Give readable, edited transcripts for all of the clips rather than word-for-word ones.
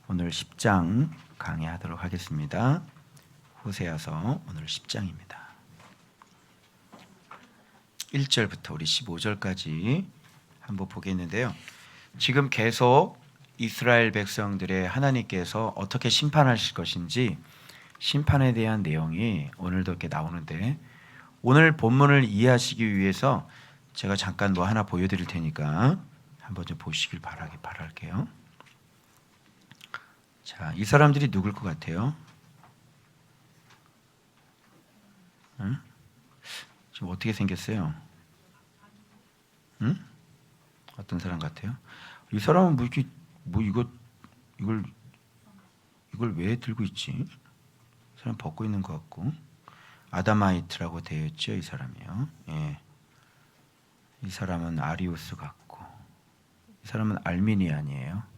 오늘 10장 강의하도록 하겠습니다. 호세아서 오늘 10장입니다. 1절부터 우리 15절까지 한번 보겠는데요. 지금 계속 이스라엘 백성들의 하나님께서 어떻게 심판하실 것인지 심판에 대한 내용이 오늘도 이렇게 나오는데, 오늘 본문을 이해하시기 위해서 제가 잠깐 뭐 하나 보여드릴 테니까 한번 좀 보시길 바랄게요. 자, 이 사람들이 누굴 것 같아요? 응? 지금 어떻게 생겼어요? 응? 어떤 사람 같아요? 이 사람은 이걸 왜 들고 있지? 이 사람 벗고 있는 것 같고, 아다마이트라고 되어 있죠, 이 사람이요. 예. 이 사람은 아리우스 같고, 이 사람은 알미니안이에요.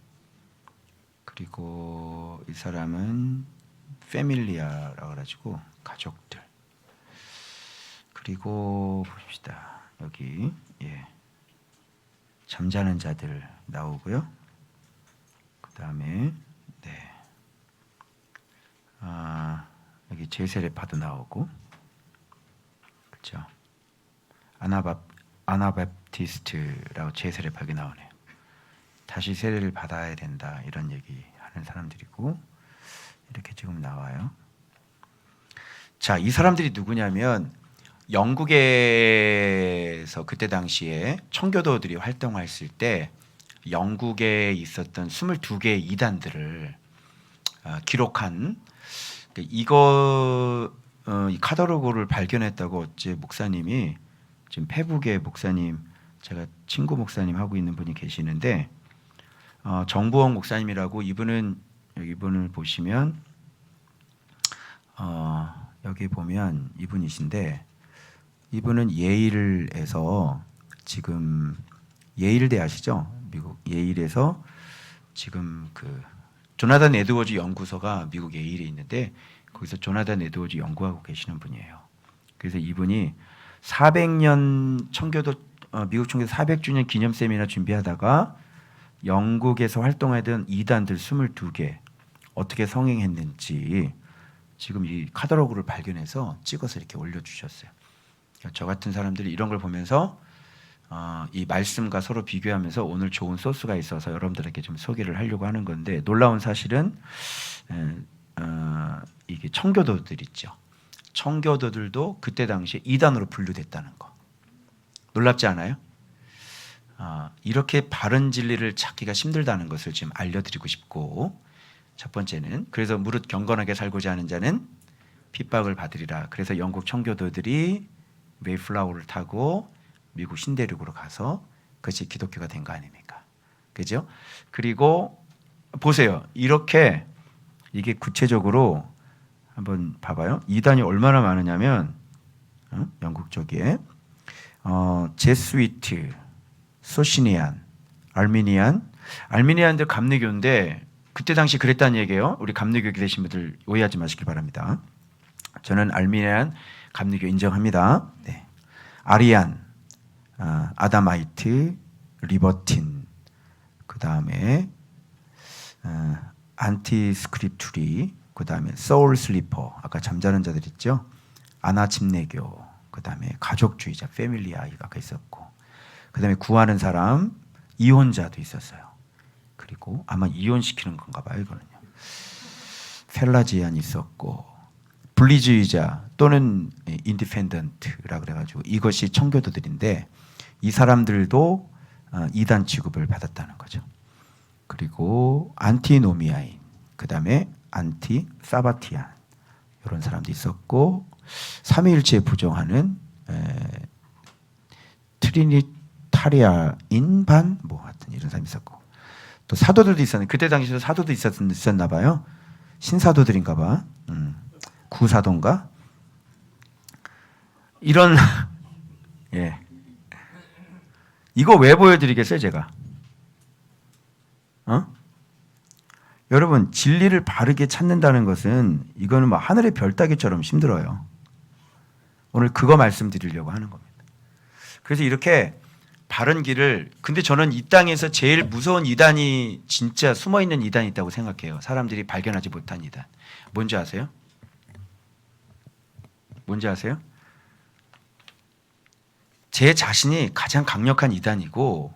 그리고 이 사람은 패밀리아라고 해가지고 가족들. 그리고 봅시다. 여기 잠자는 자들 나오고요. 그 다음에 여기 제세례파도 나오고, 그렇죠? 아나바프티스트라고 제세례파가 나오네요. 다시 세례를 받아야 된다 이런 얘기하는 사람들이고, 이렇게 지금 나와요. 자, 이 사람들이 누구냐면 영국에서 그때 당시에 청교도들이 활동했을 때 영국에 있었던 22개의 이단들을 기록한 이 카탈로그를 발견했다고 어째 목사님이, 지금 페북에 목사님, 제가 친구 목사님 하고 있는 분이 계시는데, 정부원 목사님이라고, 이분은 이분을 보시면 여기 보면 이분이신데, 이분은 예일에서 지금 예일대 아시죠? 미국 예일에서 지금 그 조나단 에드워즈 연구소가 미국 예일에 있는데, 거기서 조나단 에드워즈 연구하고 계시는 분이에요. 그래서 이분이 400년 청교도 미국 청교도 400주년 기념 세미나 준비하다가 영국에서 활동하던 이단들 22개 어떻게 성행했는지 지금 이 카탈로그를 발견해서 찍어서 이렇게 올려주셨어요. 저 같은 사람들이 이런 걸 보면서 이 말씀과 서로 비교하면서 오늘 좋은 소스가 있어서 여러분들에게 좀 소개를 하려고 하는 건데, 놀라운 사실은 이게 청교도들 있죠. 청교도들도 그때 당시에 이단으로 분류됐다는 거. 놀랍지 않아요? 이렇게 바른 진리를 찾기가 힘들다는 것을 지금 알려드리고 싶고, 첫 번째는 그래서 무릇 경건하게 살고자 하는 자는 핍박을 받으리라. 그래서 영국 청교도들이 메이플라워를 타고 미국 신대륙으로 가서 그것이 기독교가 된 거 아닙니까? 그죠? 그리고 보세요. 이렇게 이게 구체적으로 한번 봐봐요. 이단이 얼마나 많으냐면 영국 쪽에 제스위트, 소시니안, 알미니안들 감리교인데, 그때 당시 그랬다는 얘기예요. 우리 감리교 되신 분들 오해하지 마시길 바랍니다. 저는 알미니안 감리교 인정합니다. 네. 아리안, 아다마이트, 리버틴, 그 다음에 안티스크립투리, 그 다음에 소울 슬리퍼, 아까 잠자는 자들 있죠. 아나침내교, 그 다음에 가족주의자, 패밀리아 아까 있었고, 그 다음에 구하는 사람, 이혼자도 있었어요. 그리고 아마 이혼시키는 건가 봐요, 이거는요. 펠라지안 있었고, 분리주의자 또는 인디펜던트라 그래가지고 이것이 청교도들인데, 이 사람들도 이단 취급을 받았다는 거죠. 그리고 안티노미아인, 그 다음에 안티 사바티안, 이런 사람도 있었고, 삼위일체에 부정하는 트리니타리아인 반 뭐 하여튼 이런 사람이 있었고, 또 사도들도 있었는데, 그때 당시에도 사도도 있었나 봐요. 신사도들인가 봐. 구사도인가? 이런 예. 이거 왜 보여드리겠어요, 제가? 여러분, 진리를 바르게 찾는다는 것은 이거는 뭐 하늘의 별 따기처럼 힘들어요. 오늘 그거 말씀드리려고 하는 겁니다. 그래서 이렇게 바른 길을, 근데 저는 이 땅에서 제일 무서운 이단이 진짜 숨어있는 이단이 있다고 생각해요. 사람들이 발견하지 못한 이단. 뭔지 아세요? 뭔지 아세요? 제 자신이 가장 강력한 이단이고,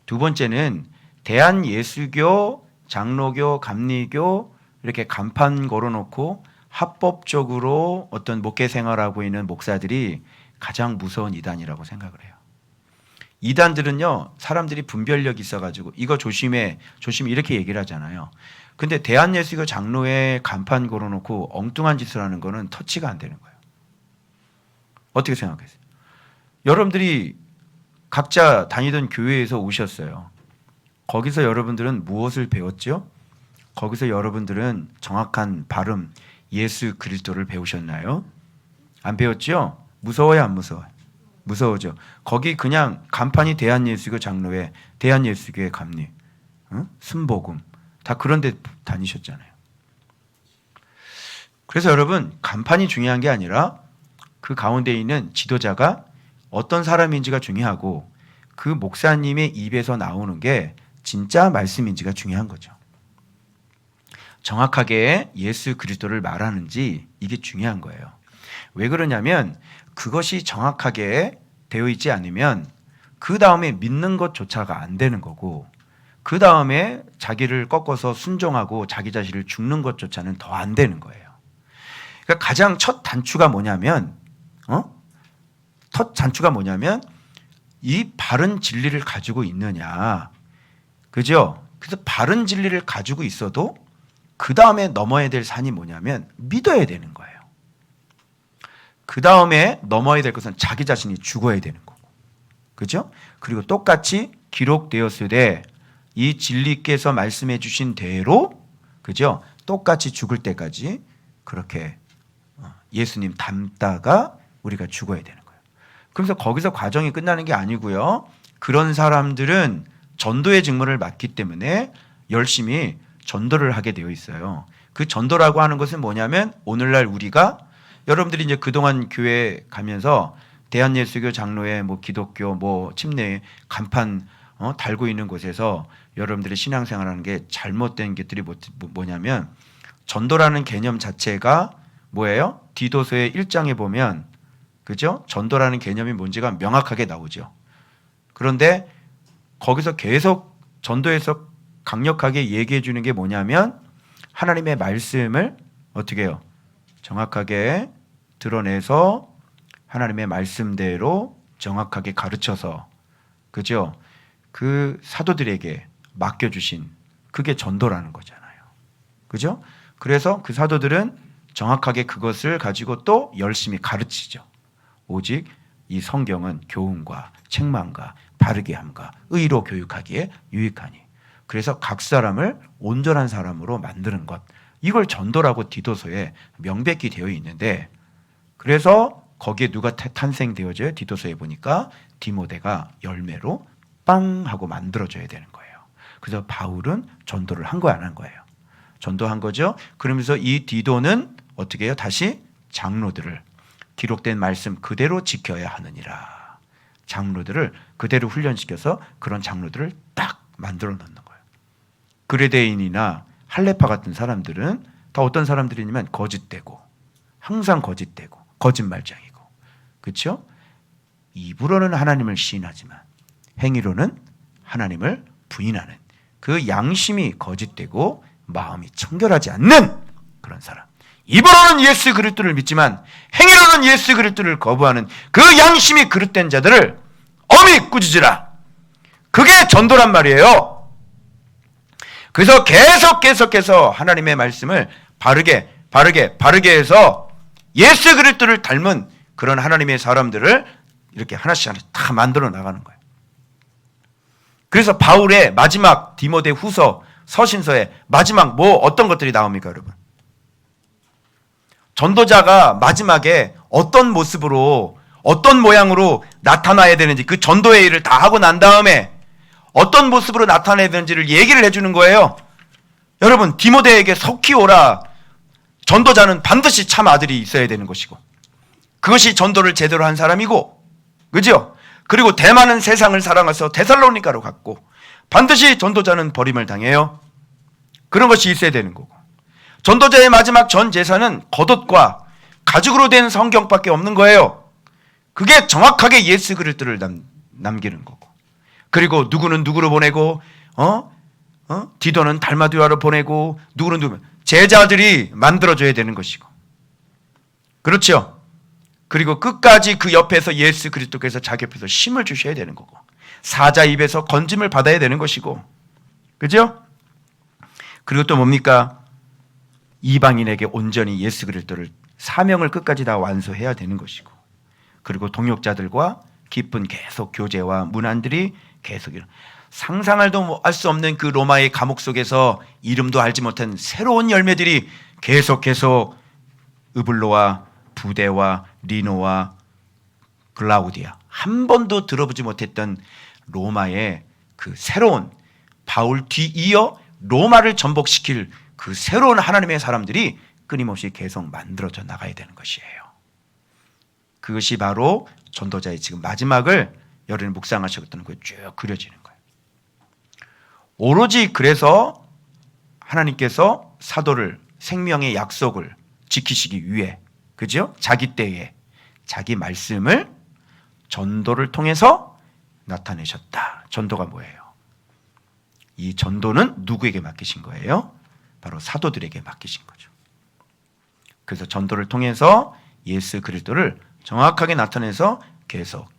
두 번째는 대한예수교, 장로교, 감리교 이렇게 간판 걸어놓고 합법적으로 어떤 목회 생활하고 있는 목사들이 가장 무서운 이단이라고 생각을 해요. 이단들은요, 사람들이 분별력이 있어가지고 이거 조심해, 조심해 이렇게 얘기를 하잖아요. 근데 대한예수교 장로에 간판 걸어놓고 엉뚱한 짓을 하는 거는 터치가 안 되는 거예요. 어떻게 생각하세요? 여러분들이 각자 다니던 교회에서 오셨어요. 거기서 여러분들은 무엇을 배웠죠? 거기서 여러분들은 정확한 발음, 예수 그리스도를 배우셨나요? 안 배웠죠? 무서워요, 안 무서워요? 무서워죠. 거기 그냥 간판이 대한예수교 장로회, 대한예수교의 감리, 순복음 다 그런 데 다니셨잖아요. 그래서 여러분, 간판이 중요한 게 아니라 그 가운데 있는 지도자가 어떤 사람인지가 중요하고 그 목사님의 입에서 나오는 게 진짜 말씀인지가 중요한 거죠. 정확하게 예수 그리스도를 말하는지 이게 중요한 거예요. 왜 그러냐면 그것이 정확하게 되어 있지 않으면 그 다음에 믿는 것조차가 안 되는 거고, 그 다음에 자기를 꺾어서 순종하고 자기 자신을 죽는 것조차는 더 안 되는 거예요. 그러니까 가장 첫 단추가 뭐냐면 이 바른 진리를 가지고 있느냐. 그죠? 그래서 바른 진리를 가지고 있어도 그 다음에 넘어야 될 산이 뭐냐면 믿어야 되는 거예요. 그 다음에 넘어야 될 것은 자기 자신이 죽어야 되는 거고. 그죠? 그리고 똑같이 기록되었으되 이 진리께서 말씀해 주신 대로, 그죠? 똑같이 죽을 때까지 그렇게 예수님 닮다가 우리가 죽어야 되는 거예요. 그래서 거기서 과정이 끝나는 게 아니고요. 그런 사람들은 전도의 직무를 맡기 때문에 열심히 전도를 하게 되어 있어요. 그 전도라고 하는 것은 뭐냐면 오늘날 우리가, 여러분들이 이제 그동안 교회 가면서 대한예수교 장로회, 뭐 기독교, 뭐 침례 간판 달고 있는 곳에서 여러분들이 신앙생활하는 게 잘못된 것들이 뭐냐면, 전도라는 개념 자체가 뭐예요? 디도서의 1장에 보면, 그죠? 전도라는 개념이 뭔지가 명확하게 나오죠. 그런데 거기서 계속 전도에서 강력하게 얘기해 주는 게 뭐냐면 하나님의 말씀을 어떻게 해요? 정확하게 드러내서 하나님의 말씀대로 정확하게 가르쳐서, 그죠? 그 사도들에게 맡겨주신 그게 전도라는 거잖아요. 그죠? 그래서 그 사도들은 정확하게 그것을 가지고 또 열심히 가르치죠. 오직 이 성경은 교훈과 책망과 바르게 함과 의로 교육하기에 유익하니. 그래서 각 사람을 온전한 사람으로 만드는 것, 이걸 전도라고 디도서에 명백히 되어 있는데, 그래서 거기에 누가 탄생되어져요? 디도서에 보니까 디모데가 열매로 빵 하고 만들어져야 되는 거예요. 그래서 바울은 전도를 한 거야, 안 한 거예요? 전도한 거죠. 그러면서 이 디도는 어떻게 해요? 다시 장로들을 기록된 말씀 그대로 지켜야 하느니라. 장로들을 그대로 훈련시켜서 그런 장로들을 딱 만들어 놓는 거예요. 그레데인이나 할레파 같은 사람들은 다 어떤 사람들이냐면 거짓되고, 항상 거짓되고 거짓말장이고, 그렇죠? 입으로는 하나님을 시인하지만 행위로는 하나님을 부인하는, 그 양심이 거짓되고 마음이 청결하지 않는 그런 사람. 입으로는 예수 그리스도를 믿지만 행위로는 예수 그리스도를 거부하는 그 양심이 그릇된 자들을 엄히 꾸짖으라. 그게 전도란 말이에요. 그래서 계속해서 하나님의 말씀을 바르게 해서 예수 그리스도를 닮은 그런 하나님의 사람들을 이렇게 하나씩 다 만들어 나가는 거예요. 그래서 바울의 마지막 디모데 후서 서신서에 마지막 어떤 것들이 나옵니까, 여러분? 전도자가 마지막에 어떤 모습으로, 어떤 모양으로 나타나야 되는지, 그 전도의 일을 다 하고 난 다음에 어떤 모습으로 나타나야 되는지를 얘기를 해주는 거예요. 여러분, 디모데에게 속히 오라. 전도자는 반드시 참 아들이 있어야 되는 것이고, 그것이 전도를 제대로 한 사람이고, 그죠? 그리고 대만은 세상을 사랑해서 데살로니가로 갔고, 반드시 전도자는 버림을 당해요. 그런 것이 있어야 되는 거고, 전도자의 마지막 전 재산은 겉옷과 가죽으로 된 성경밖에 없는 거예요. 그게 정확하게 예수 그리스도를 남기는 거고, 그리고 누구는 누구로 보내고, 디도는 달마두아로 보내고, 누구는 누구, 제자들이 만들어줘야 되는 것이고, 그렇죠. 그리고 끝까지 그 옆에서 예수 그리스도께서 자기 옆에서 힘을 주셔야 되는 거고, 사자 입에서 건짐을 받아야 되는 것이고, 그죠? 그리고 또 뭡니까? 이방인에게 온전히 예수 그리스도를 사명을 끝까지 다 완수해야 되는 것이고, 그리고 동역자들과 깊은 계속 교제와 문안들이 계속 상상할도 알 수 없는 그 로마의 감옥 속에서 이름도 알지 못한 새로운 열매들이 계속 으블로와 부데와 리노와 글라우디아, 한 번도 들어보지 못했던 로마의 그 새로운 바울 뒤이어 로마를 전복시킬 그 새로운 하나님의 사람들이 끊임없이 계속 만들어져 나가야 되는 것이에요. 그것이 바로 전도자의 지금 마지막을 여러분이 묵상하셨던 거에 쭉 그려지는 거예요. 오로지 그래서 하나님께서 사도를 생명의 약속을 지키시기 위해, 그죠? 자기 때에 자기 말씀을 전도를 통해서 나타내셨다. 전도가 뭐예요? 이 전도는 누구에게 맡기신 거예요? 바로 사도들에게 맡기신 거죠. 그래서 전도를 통해서 예수 그리스도를 정확하게 나타내서 계속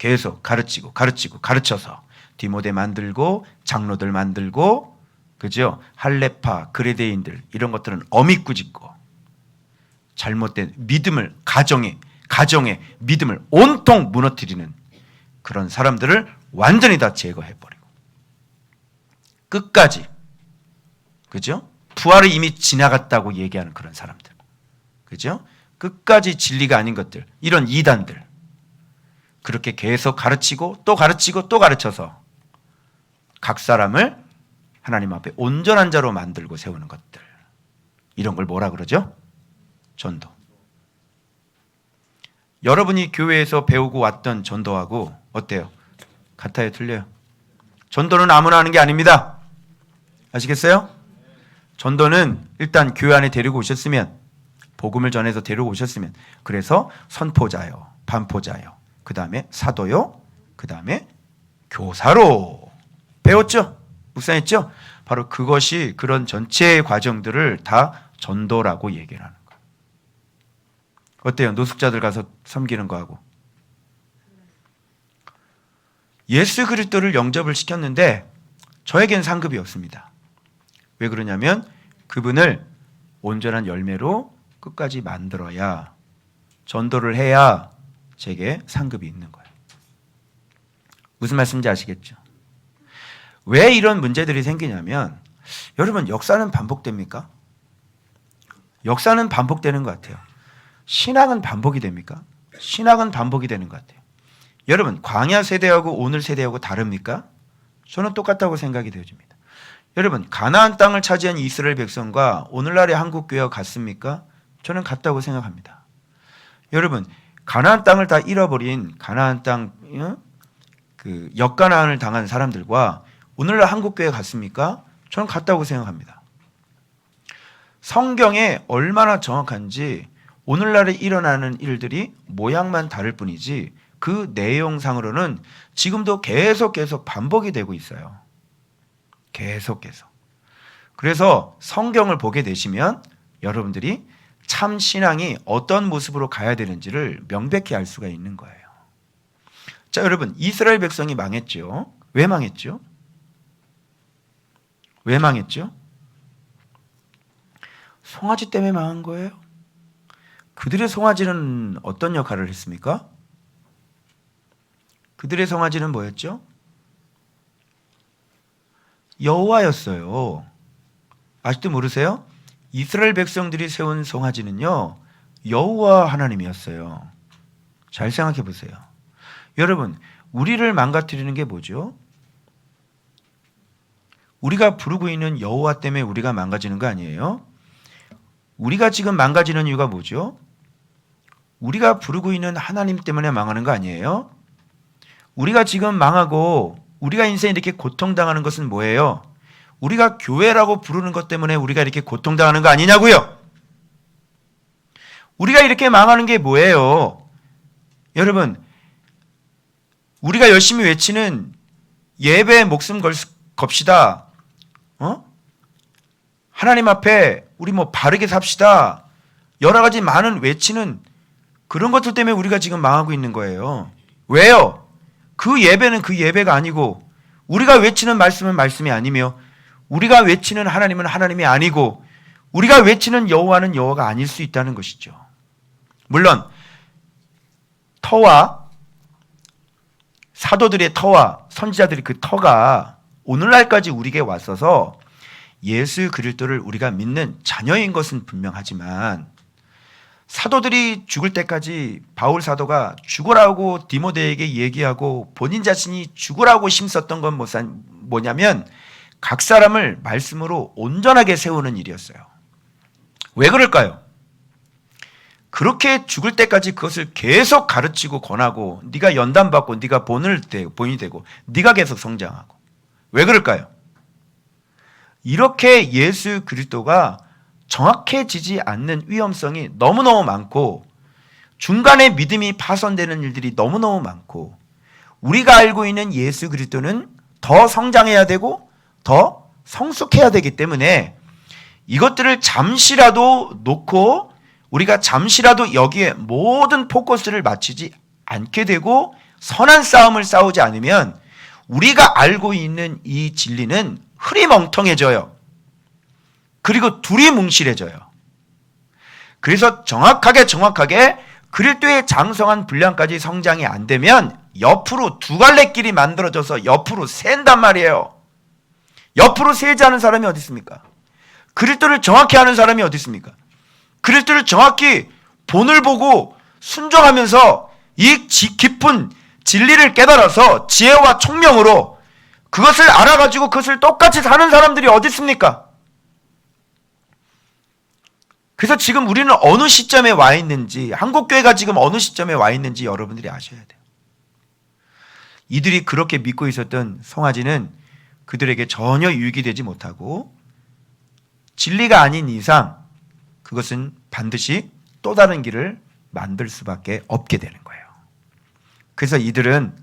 가르쳐서 디모데 만들고 장로들 만들고, 그죠? 할레파, 그레데인들, 이런 것들은 어미꾸짓고 잘못된 믿음을, 가정의 믿음을 온통 무너뜨리는 그런 사람들을 완전히 다 제거해버리고, 끝까지, 그죠? 부활이 이미 지나갔다고 얘기하는 그런 사람들, 그죠? 끝까지 진리가 아닌 것들, 이런 이단들, 그렇게 계속 가르치고 또 가르쳐서 각 사람을 하나님 앞에 온전한 자로 만들고 세우는 것들, 이런 걸 뭐라 그러죠? 전도. 여러분이 교회에서 배우고 왔던 전도하고 어때요? 같아요? 틀려요? 전도는 아무나 하는 게 아닙니다. 아시겠어요? 전도는 일단 교회 안에 데리고 오셨으면, 복음을 전해서 데리고 오셨으면, 그래서 선포자요, 반포자요, 그 다음에 사도요, 그 다음에 교사로 배웠죠? 묵상했죠? 바로 그것이, 그런 전체의 과정들을 다 전도라고 얘기를 하는 거예요. 어때요? 노숙자들 가서 섬기는 거하고. 예수 그리스도를 영접을 시켰는데 저에겐 상급이 없습니다. 왜 그러냐면 그분을 온전한 열매로 끝까지 만들어야, 전도를 해야 제게 상급이 있는 거예요. 무슨 말씀인지 아시겠죠? 왜 이런 문제들이 생기냐면, 여러분, 역사는 반복됩니까? 역사는 반복되는 것 같아요. 신학은 반복이 됩니까? 신학은 반복이 되는 것 같아요. 여러분, 광야 세대하고 오늘 세대하고 다릅니까? 저는 똑같다고 생각이 되어집니다. 여러분, 가나안 땅을 차지한 이스라엘 백성과 오늘날의 한국 교회가 같습니까? 저는 같다고 생각합니다. 여러분, 가나안 땅을 다 잃어버린 가나안 땅, 그 역가나안을 당한 사람들과 오늘날 한국 교회가 같습니까? 저는 같다고 생각합니다. 성경에 얼마나 정확한지, 오늘날에 일어나는 일들이 모양만 다를 뿐이지 그 내용상으로는 지금도 계속 반복이 되고 있어요. 계속. 그래서 성경을 보게 되시면 여러분들이 참 신앙이 어떤 모습으로 가야 되는지를 명백히 알 수가 있는 거예요. 자, 여러분, 이스라엘 백성이 망했죠. 왜 망했죠? 왜 망했죠? 송아지 때문에 망한 거예요. 그들의 송아지는 어떤 역할을 했습니까? 그들의 송아지는 뭐였죠? 여호와였어요. 아직도 모르세요? 이스라엘 백성들이 세운 송아지는요, 여호와 하나님이었어요. 잘 생각해 보세요. 여러분, 우리를 망가뜨리는 게 뭐죠? 우리가 부르고 있는 여호와 때문에 우리가 망가지는 거 아니에요? 우리가 지금 망가지는 이유가 뭐죠? 우리가 부르고 있는 하나님 때문에 망하는 거 아니에요? 우리가 지금 망하고 우리가 인생에 이렇게 고통당하는 것은 뭐예요? 우리가 교회라고 부르는 것 때문에 우리가 이렇게 고통당하는 거 아니냐고요? 우리가 이렇게 망하는 게 뭐예요? 여러분, 우리가 열심히 외치는 예배에 목숨 겁시다. 하나님 앞에 우리 뭐 바르게 삽시다. 여러 가지 많은 외치는 그런 것들 때문에 우리가 지금 망하고 있는 거예요. 왜요? 그 예배는 그 예배가 아니고 우리가 외치는 말씀은 말씀이 아니며 우리가 외치는 하나님은 하나님이 아니고 우리가 외치는 여호와는 여호와가 아닐 수 있다는 것이죠. 물론 터와 사도들의 터와 선지자들의 그 터가 오늘날까지 우리에게 왔어서 예수 그리스도를 우리가 믿는 자녀인 것은 분명하지만 사도들이 죽을 때까지 바울 사도가 죽으라고 디모데에게 얘기하고 본인 자신이 죽으라고 힘썼던 건 뭐냐면 각 사람을 말씀으로 온전하게 세우는 일이었어요. 왜 그럴까요? 그렇게 죽을 때까지 그것을 계속 가르치고 권하고 네가 연단받고 네가 본이 되고 네가 계속 성장하고. 왜 그럴까요? 이렇게 예수 그리스도가 정확해지지 않는 위험성이 너무너무 많고 중간에 믿음이 파손되는 일들이 너무너무 많고 우리가 알고 있는 예수 그리스도는 더 성장해야 되고 더 성숙해야 되기 때문에 이것들을 잠시라도 놓고 우리가 잠시라도 여기에 모든 포커스를 맞추지 않게 되고 선한 싸움을 싸우지 않으면 우리가 알고 있는 이 진리는 흐리멍텅해져요. 그리고 둘이 뭉실해져요. 그래서 정확하게 그리스도의 장성한 분량까지 성장이 안 되면 옆으로 두 갈래 길이 만들어져서 옆으로 샌단 말이에요. 옆으로 세지 않은 사람이 어디 있습니까? 그리스도를 정확히 아는 사람이 어디 있습니까? 그리스도를 정확히 본을 보고 순종하면서 이 깊은 진리를 깨달아서 지혜와 총명으로 그것을 알아가지고 그것을 똑같이 사는 사람들이 어디 있습니까? 그래서 지금 우리는 어느 시점에 와 있는지, 한국교회가 지금 어느 시점에 와 있는지 여러분들이 아셔야 돼요. 이들이 그렇게 믿고 있었던 송아지는 그들에게 전혀 유익이 되지 못하고 진리가 아닌 이상 그것은 반드시 또 다른 길을 만들 수밖에 없게 되는 거예요. 그래서 이들은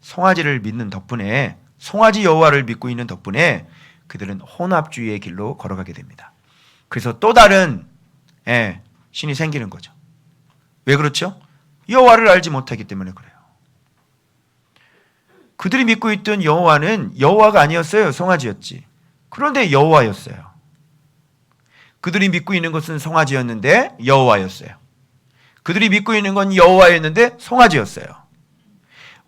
송아지를 믿는 덕분에, 송아지 여호와를 믿고 있는 덕분에 그들은 혼합주의의 길로 걸어가게 됩니다. 그래서 또 다른 신이 생기는 거죠. 왜 그렇죠? 여호와를 알지 못하기 때문에 그래요. 그들이 믿고 있던 여호와는 여호와가 아니었어요. 송아지였지. 그런데 여호와였어요. 그들이 믿고 있는 것은 송아지였는데 여호와였어요. 그들이 믿고 있는 건 여호와였는데 송아지였어요.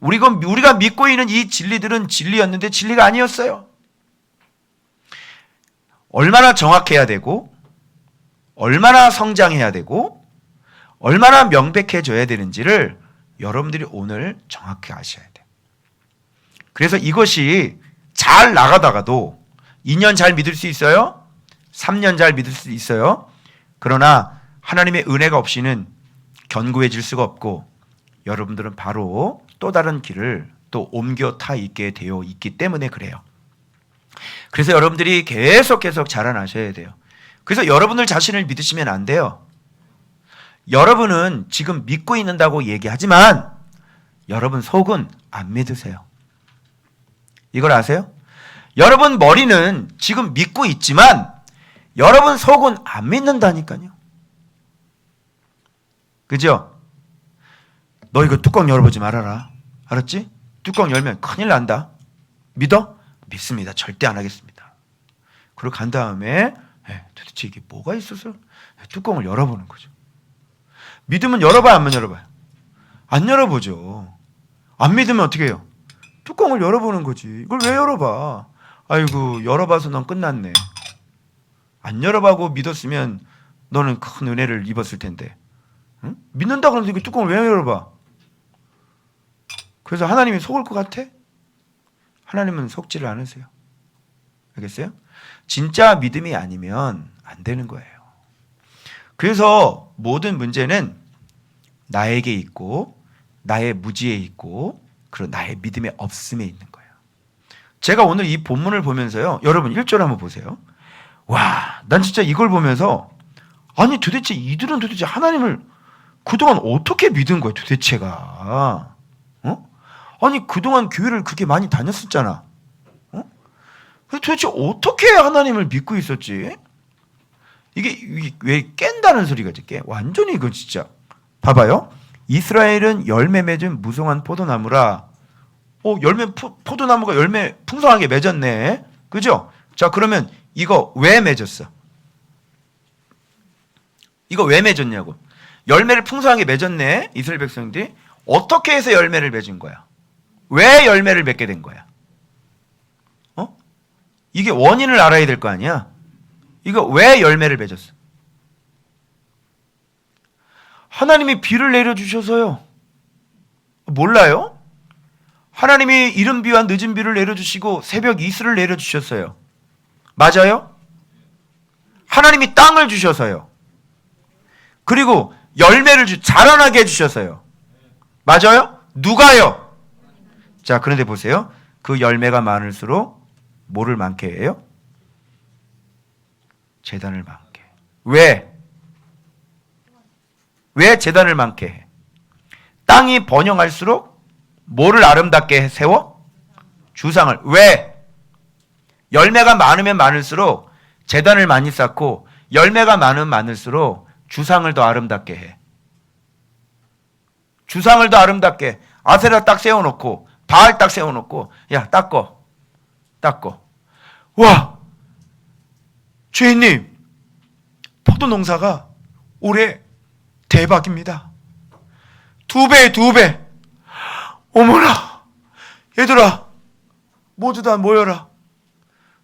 우리가 믿고 있는 이 진리들은 진리였는데 진리가 아니었어요. 얼마나 정확해야 되고 얼마나 성장해야 되고 얼마나 명백해져야 되는지를 여러분들이 오늘 정확히 아셔야 돼요. 그래서 이것이 잘 나가다가도 2년 잘 믿을 수 있어요? 3년 잘 믿을 수 있어요. 그러나 하나님의 은혜가 없이는 견고해질 수가 없고 여러분들은 바로 또 다른 길을 또 옮겨 타 있게 되어 있기 때문에 그래요. 그래서 여러분들이 계속 자라나셔야 돼요. 그래서 여러분들 자신을 믿으시면 안 돼요. 여러분은 지금 믿고 있는다고 얘기하지만 여러분 속은 안 믿으세요. 이걸 아세요? 여러분 머리는 지금 믿고 있지만 여러분 속은 안 믿는다니까요. 그죠? 너 이거 뚜껑 열어보지 말아라. 알았지? 뚜껑 열면 큰일 난다. 믿어? 믿습니다. 절대 안 하겠습니다. 그리고 간 다음에 도대체 이게 뭐가 있어서 뚜껑을 열어보는 거죠. 믿으면 열어봐요? 안 열어봐요? 안 열어보죠. 안 믿으면 어떻게 해요? 뚜껑을 열어보는 거지. 이걸 왜 열어봐? 아이고 열어봐서 넌 끝났네. 안 열어보고 믿었으면 너는 큰 은혜를 입었을 텐데. 응? 믿는다 그러는데 그 뚜껑을 왜 열어봐? 그래서 하나님이 속을 것 같아? 하나님은 속지를 않으세요. 알겠어요? 진짜 믿음이 아니면 안 되는 거예요. 그래서 모든 문제는 나에게 있고 나의 무지에 있고 그런 나의 믿음의 없음에 있는 거예요. 제가 오늘 이 본문을 보면서요, 여러분 1절 한번 보세요. 와, 난 진짜 이걸 보면서 아니 도대체 이들은 도대체 하나님을 그동안 어떻게 믿은 거야 도대체가? 아니 그동안 교회를 그렇게 많이 다녔었잖아. 도대체 어떻게 하나님을 믿고 있었지? 이게 왜 깬다는 소리가지? 완전히 이거 진짜. 봐봐요. 이스라엘은 열매 맺은 무성한 포도나무라. 포도나무가 열매 풍성하게 맺었네. 그죠? 자, 그러면 이거 왜 맺었어? 이거 왜 맺었냐고. 열매를 풍성하게 맺었네. 이스라엘 백성들이. 어떻게 해서 열매를 맺은 거야? 왜 열매를 맺게 된 거야? 이게 원인을 알아야 될 거 아니야? 이거 왜 열매를 맺었어? 하나님이 비를 내려주셔서요. 몰라요? 하나님이 이른 비와 늦은 비를 내려주시고 새벽 이슬을 내려주셨어요. 맞아요? 하나님이 땅을 주셔서요. 그리고 열매를 자라나게 해주셔서요. 맞아요? 누가요? 자, 그런데 보세요. 그 열매가 많을수록 뭐를 많게 해요? 제단을 많게. 왜? 왜 제단을 많게 해? 땅이 번영할수록 뭐를 아름답게 세워? 주상을. 왜? 열매가 많으면 많을수록 제단을 많이 쌓고 열매가 많으면 많을수록 주상을 더 아름답게 해. 주상을 더 아름답게 해. 아세라 딱 세워놓고 바알 딱 세워놓고 야 닦어. 와, 주인님, 포도 농사가 올해 대박입니다. 2배. 어머나, 얘들아, 모두 다 모여라.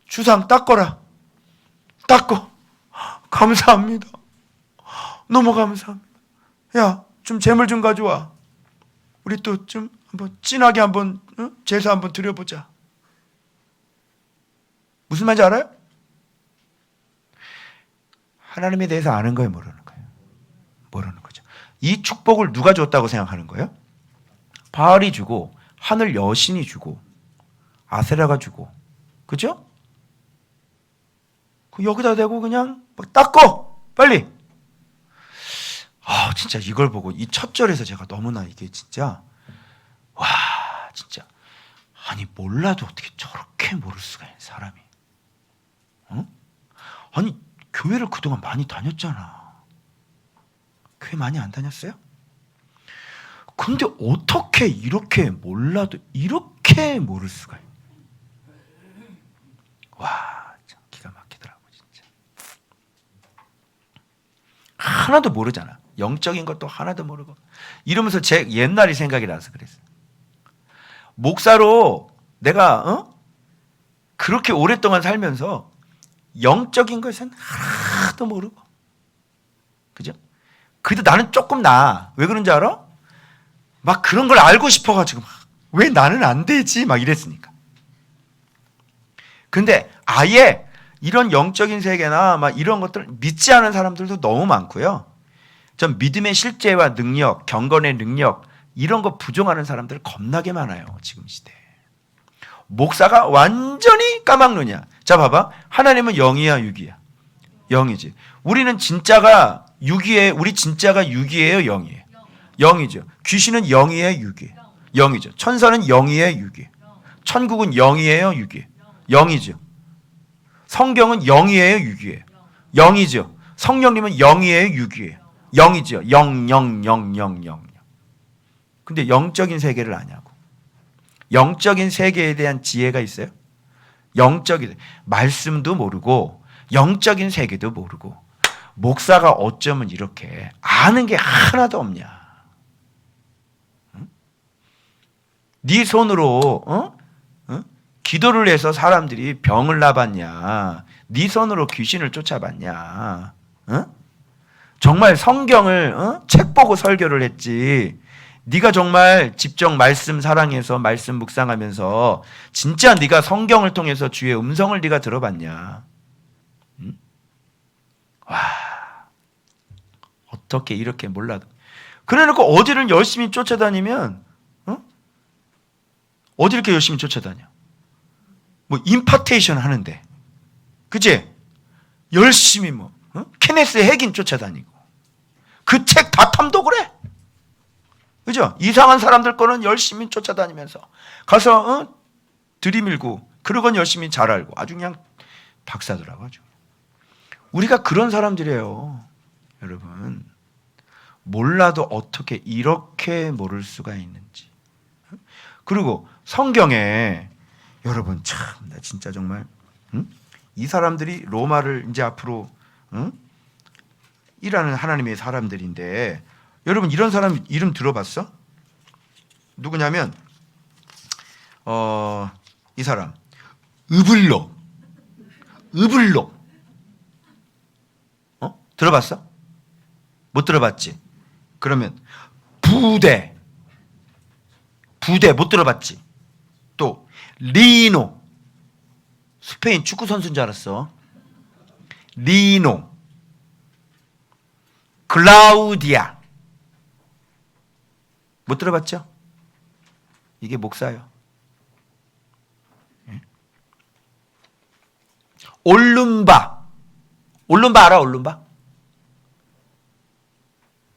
주상 닦어라. 닦어. 감사합니다. 너무 감사합니다. 야, 좀 재물 좀 가져와. 우리 또 좀 한번 진하게 한번 제사 한번 드려보자. 무슨 말인지 알아요? 하나님에 대해서 아는 거예요, 모르는 거예요? 모르는 거죠. 이 축복을 누가 줬다고 생각하는 거예요? 바알이 주고 하늘 여신이 주고 아세라가 주고, 그죠? 여기다 대고 그냥 막 닦어 빨리. 진짜 이걸 보고 이 첫 절에서 제가 너무나 이게 진짜 와, 진짜 아니 몰라도 어떻게 저렇게 모를 수가 있는 사람이. 아니 교회를 그동안 많이 다녔잖아. 교회 많이 안 다녔어요? 근데 어떻게 이렇게 몰라도 이렇게 모를 수가 있는. 와, 참 기가 막히더라고 진짜. 하나도 모르잖아. 영적인 것도 하나도 모르고. 이러면서 제 옛날이 생각이 나서 그랬어요. 목사로 내가 그렇게 오랫동안 살면서 영적인 것은 하나도 모르고, 그죠? 그래도 나는 조금 나. 왜 그런지 알아? 막 그런 걸 알고 싶어가지고 왜 나는 안 되지? 막 이랬으니까. 근데 아예 이런 영적인 세계나 막 이런 것들 믿지 않은 사람들도 너무 많고요. 전 믿음의 실제와 능력, 경건의 능력 이런 거 부정하는 사람들 겁나게 많아요. 지금 시대에. 목사가 완전히 까막눈이야. 자 봐봐. 하나님은 영이야 육이야? 영이지. 우리는 진짜가 육이에요? 우리 진짜가 육이에요? 영이에요? 영이죠. 귀신은 영이에요? 육이에요? 영이죠. 천사는 영이에요? 육이에요? 천국은 영이에요? 육이에요? 영이죠. 성경은 영이에요? 육이에요? 영이죠. 성령님은 영이에요? 육이에요? 영이죠. 영. 근데 영적인 세계를 아냐고. 영적인 세계에 대한 지혜가 있어요? 영적인 말씀도 모르고 영적인 세계도 모르고 목사가 어쩌면 이렇게 아는 게 하나도 없냐? 응? 네 손으로 기도를 해서 사람들이 병을 나봤냐? 네 손으로 귀신을 쫓아봤냐? 정말 성경을 책 보고 설교를 했지. 네가 정말 집정 말씀 사랑해서 말씀 묵상하면서 진짜 네가 성경을 통해서 주의 음성을 네가 들어봤냐? 와, 어떻게 이렇게 몰라도. 그래놓고 어디를 열심히 쫓아다니면 어디 이렇게 열심히 쫓아다녀? 뭐 임파테이션 하는데, 그치? 열심히 뭐 케네스 해긴 쫓아다니고 그 책 다 탐독을 해. 그죠? 이상한 사람들 거는 열심히 쫓아다니면서 가서 들이밀고 그런 건 열심히 잘 알고 아주 그냥 박사더라고. 아주. 우리가 그런 사람들이에요. 여러분, 몰라도 어떻게 이렇게 모를 수가 있는지. 그리고 성경에 여러분 참 나 진짜 정말 이 사람들이 로마를 이제 앞으로 일하는 하나님의 사람들인데, 여러분 이런 사람 이름 들어봤어? 누구냐면 이 사람 으블로 들어봤어? 못 들어봤지? 그러면 부대 못 들어봤지? 또 리노, 스페인 축구 선수인 줄 알았어. 리노, 클라우디아 못 들어봤죠? 이게 목사예요. 올룸바 알아? 올룸바?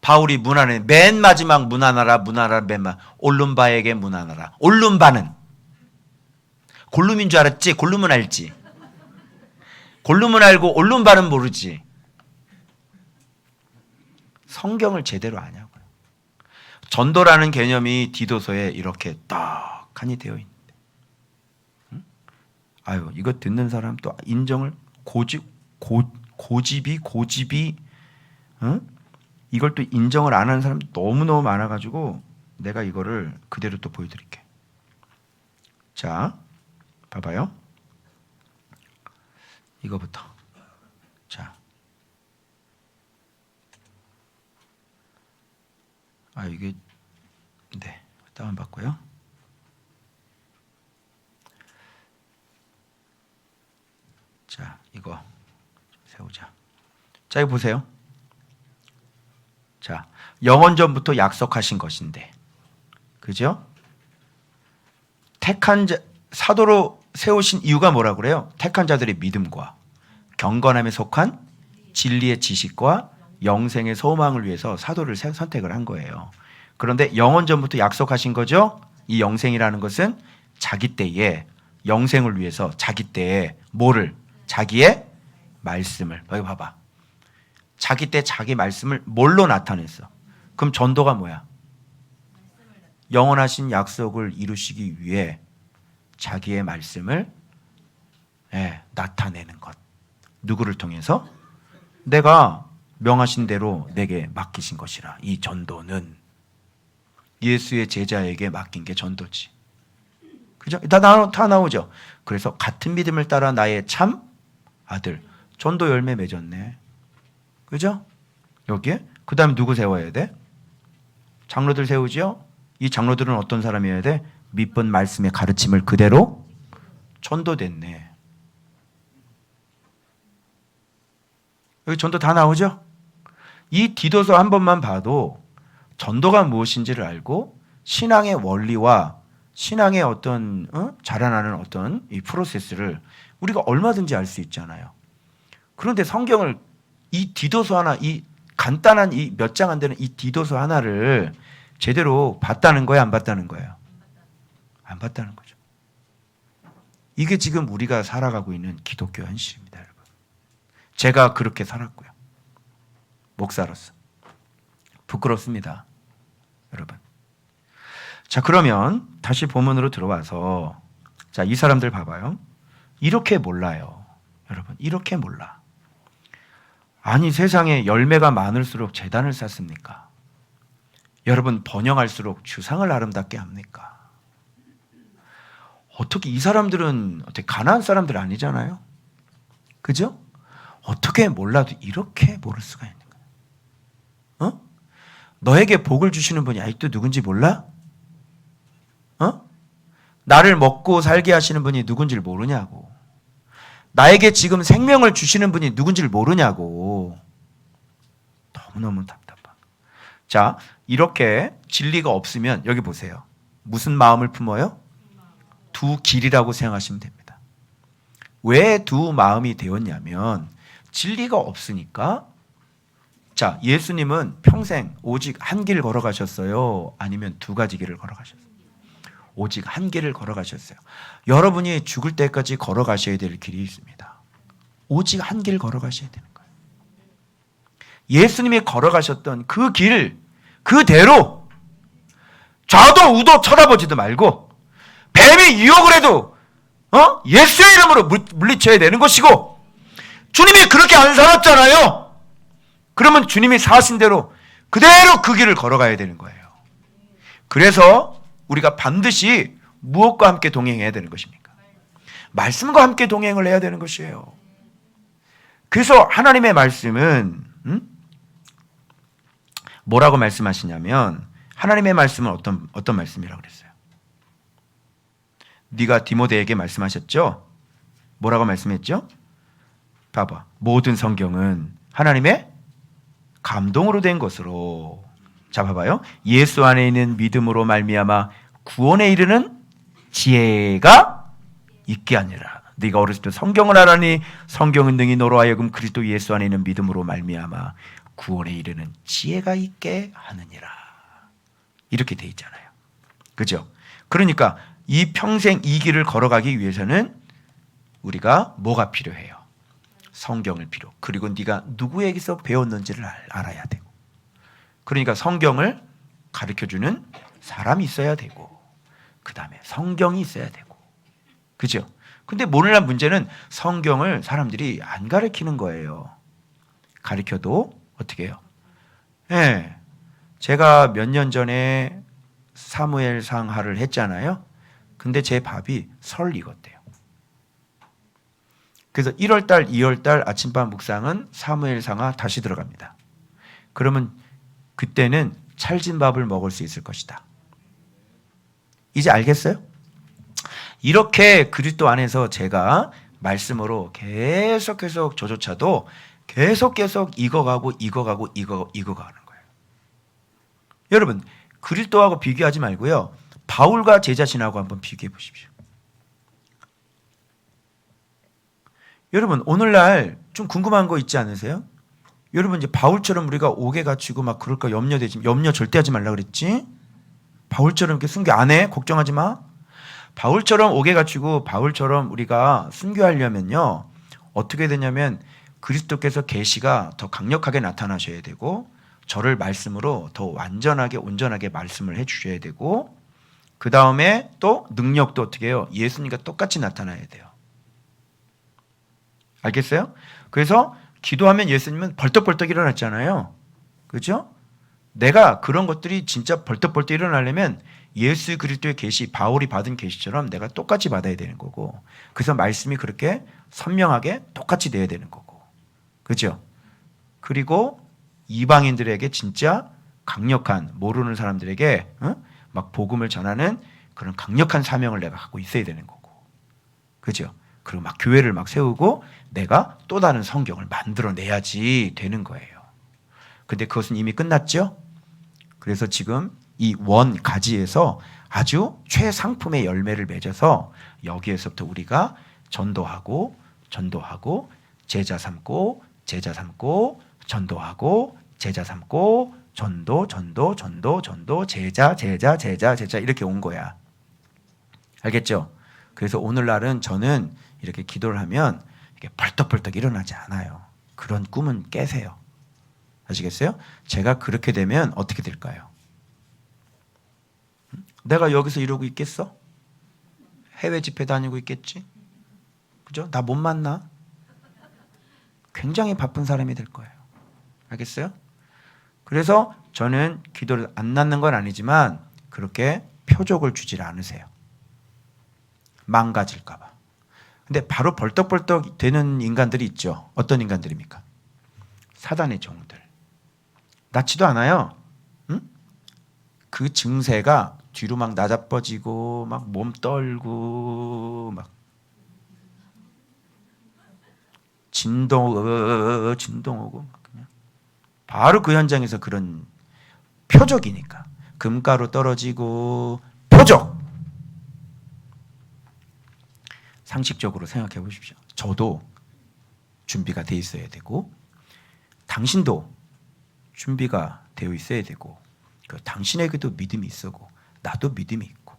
바울이 문안에 맨 마지막 문안하라 맨 올룸바에게 문안하라. 올룸바는 골룸인 줄 알았지? 골룸은 알지? 골룸은 알고 올룸바는 모르지. 성경을 제대로 아냐고요. 전도라는 개념이 디도서에 이렇게 떡하니 되어 있는데, 아유 이거 듣는 사람 또 인정을 고집이 이걸 또 인정을 안 하는 사람이 너무너무 많아가지고 내가 이거를 그대로 또 보여드릴게. 자, 봐봐요. 이거부터. 자, 이게 네 다운받고요. 자, 이거 세우자. 자, 이거 보세요. 자, 영원전부터 약속하신 것인데, 그죠? 택한 자, 사도로 세우신 이유가 뭐라고 그래요? 택한 자들의 믿음과 경건함에 속한 진리의 지식과 영생의 소망을 위해서 사도를 선택을 한 거예요. 그런데 영원전부터 약속하신 거죠? 이 영생이라는 것은 자기 때에 영생을 위해서 자기 때에 뭐를? 자기의 말씀을. 여기 봐봐. 자기 때 자기 말씀을 뭘로 나타냈어? 그럼 전도가 뭐야? 영원하신 약속을 이루시기 위해 자기의 말씀을 나타내는 것. 누구를 통해서? 내가 명하신 대로 내게 맡기신 것이라. 이 전도는 예수의 제자에게 맡긴 게 전도지. 그죠? 다 나오죠. 그래서 같은 믿음을 따라 나의 참 아들. 전도 열매 맺었네. 그죠? 여기에 그 다음에 누구 세워야 돼? 장로들 세우죠? 이 장로들은 어떤 사람이어야 돼? 밑번 말씀의 가르침을 그대로 전도됐네. 여기 전도 다 나오죠? 이 디도서 한 번만 봐도 전도가 무엇인지를 알고 신앙의 원리와 신앙의 어떤 자라나는 어떤 이 프로세스를 우리가 얼마든지 알 수 있잖아요. 그런데 성경을 이 디도서 하나, 이 간단한 이 몇 장 안 되는 이 디도서 하나를 제대로 봤다는 거예요, 안 봤다는 거예요? 안 봤다는 거죠. 이게 지금 우리가 살아가고 있는 기독교 현실입니다, 여러분. 제가 그렇게 살았고요. 목사로서. 부끄럽습니다, 여러분. 자, 그러면 다시 본문으로 들어와서, 자, 이 사람들 봐봐요. 이렇게 몰라요, 여러분. 이렇게 몰라. 아니, 세상에 열매가 많을수록 제단을 쌓습니까? 여러분, 번영할수록 주상을 아름답게 합니까? 어떻게 이 사람들은 어떻게 가나안 사람들 아니잖아요? 그죠? 어떻게 몰라도 이렇게 모를 수가 있는 거야? 너에게 복을 주시는 분이 아직도 누군지 몰라? 나를 먹고 살게 하시는 분이 누군지를 모르냐고. 나에게 지금 생명을 주시는 분이 누군지를 모르냐고. 너무너무 답답한. 자, 이렇게 진리가 없으면 여기 보세요. 무슨 마음을 품어요? 두 길이라고 생각하시면 됩니다. 왜 두 마음이 되었냐면 진리가 없으니까. 자, 예수님은 평생 오직 한 길 걸어가셨어요? 아니면 두 가지 길을 걸어가셨어요? 오직 한 길을 걸어가셨어요. 여러분이 죽을 때까지 걸어가셔야 될 길이 있습니다. 오직 한 길 걸어가셔야 되는 거예요. 예수님이 걸어가셨던 그 길 그대로 좌도 우도 쳐다보지도 말고 뱀이 유혹을 해도 예수의 이름으로 물리쳐야 되는 것이고, 주님이 그렇게 안 살았잖아요. 그러면 주님이 사신 대로 그대로 그 길을 걸어가야 되는 거예요. 그래서 우리가 반드시 무엇과 함께 동행해야 되는 것입니까? 말씀과 함께 동행을 해야 되는 것이에요. 그래서 하나님의 말씀은 뭐라고 말씀하시냐면, 하나님의 말씀은 어떤 말씀이라고 그랬어요? 네가 디모데에게 말씀하셨죠? 뭐라고 말씀했죠? 봐봐. 모든 성경은 하나님의 감동으로 된 것으로. 자, 봐봐요. 예수 안에 있는 믿음으로 말미암아 구원에 이르는 지혜가 있게 하니라. 네가 어렸을 때 성경을 알아니 성경은 능히 너로 하여금 그리스도 예수 안에 있는 믿음으로 말미암아 구원에 이르는 지혜가 있게 하느니라. 이렇게 돼 있잖아요. 그죠? 그러니까 이 평생 이 길을 걸어가기 위해서는 우리가 뭐가 필요해요? 성경을 필요. 그리고 네가 누구에게서 배웠는지를 알아야 되고, 그러니까 성경을 가르쳐주는 사람이 있어야 되고, 그 다음에 성경이 있어야 되고, 그죠? 근데 오늘날 문제는 성경을 사람들이 안 가르치는 거예요. 가르쳐도 어떻게 해요? 네. 제가 몇 년 전에 사무엘상하를 했잖아요. 근데 제 밥이 설 익었대요. 그래서 1월달, 2월달 아침밥 묵상은 사무엘상하 다시 들어갑니다. 그러면 그때는 찰진 밥을 먹을 수 있을 것이다. 이제 알겠어요? 이렇게 그리스도 안에서 제가 말씀으로 계속 저조차도 계속 익어가고 가는 거예요. 여러분, 그리스도하고 비교하지 말고요, 바울과 제 자신하고 한번 비교해 보십시오. 여러분, 오늘날 좀 궁금한 거 있지 않으세요? 여러분, 이제 바울처럼 우리가 옥에 갇히고 막 그럴까 염려 절대 하지 말라 그랬지? 바울처럼 이렇게 순교 안 해? 걱정하지 마. 바울처럼 옥에 갇히고 바울처럼 우리가 순교하려면요, 어떻게 되냐면 그리스도께서 계시가 더 강력하게 나타나셔야 되고, 저를 말씀으로 더 완전하게 온전하게 말씀을 해주셔야 되고, 그 다음에 또 능력도 어떻게 해요? 예수님과 똑같이 나타나야 돼요. 알겠어요? 그래서 기도하면 예수님은 벌떡벌떡 일어났잖아요. 그렇죠? 내가 그런 것들이 진짜 벌떡벌떡 일어나려면 예수 그리스도의 계시, 바울이 받은 계시처럼 내가 똑같이 받아야 되는 거고, 그래서 말씀이 그렇게 선명하게 똑같이 돼야 되는 거고, 그렇죠? 그리고 이방인들에게 진짜 강력한, 모르는 사람들에게 막 복음을 전하는 그런 강력한 사명을 내가 갖고 있어야 되는 거고, 그렇죠? 그리고 막 교회를 막 세우고 내가 또 다른 성경을 만들어내야지 되는 거예요. 근데 그것은 이미 끝났죠? 그래서 지금 이 원 가지에서 아주 최상품의 열매를 맺어서 여기에서부터 우리가 전도하고 제자 삼고 전도하고 제자 삼고 전도 제자 이렇게 온 거야. 알겠죠? 그래서 오늘날은 저는 이렇게 기도를 하면 이렇게 벌떡벌떡 일어나지 않아요. 그런 꿈은 깨세요. 아시겠어요? 제가 그렇게 되면 어떻게 될까요? 내가 여기서 이러고 있겠어? 해외 집회 다니고 있겠지? 그죠? 나 못 만나? 굉장히 바쁜 사람이 될 거예요. 알겠어요? 그래서 저는 기도를 안 낳는 건 아니지만 그렇게 표적을 주질 않으세요. 망가질까 봐. 근데 바로 벌떡벌떡 되는 인간들이 있죠. 어떤 인간들입니까? 사단의 종들. 낫지도 않아요. 응? 그 증세가 뒤로 막 나자빠지고 막 몸 떨고 막 진동 오고 막 그냥 바로 그 현장에서 그런 표적이니까 금가루 떨어지고 표적. 상식적으로 생각해 보십시오. 저도 준비가 돼 있어야 되고 당신도 준비가 되어 있어야 되고 당신에게도 믿음이 있고 나도 믿음이 있고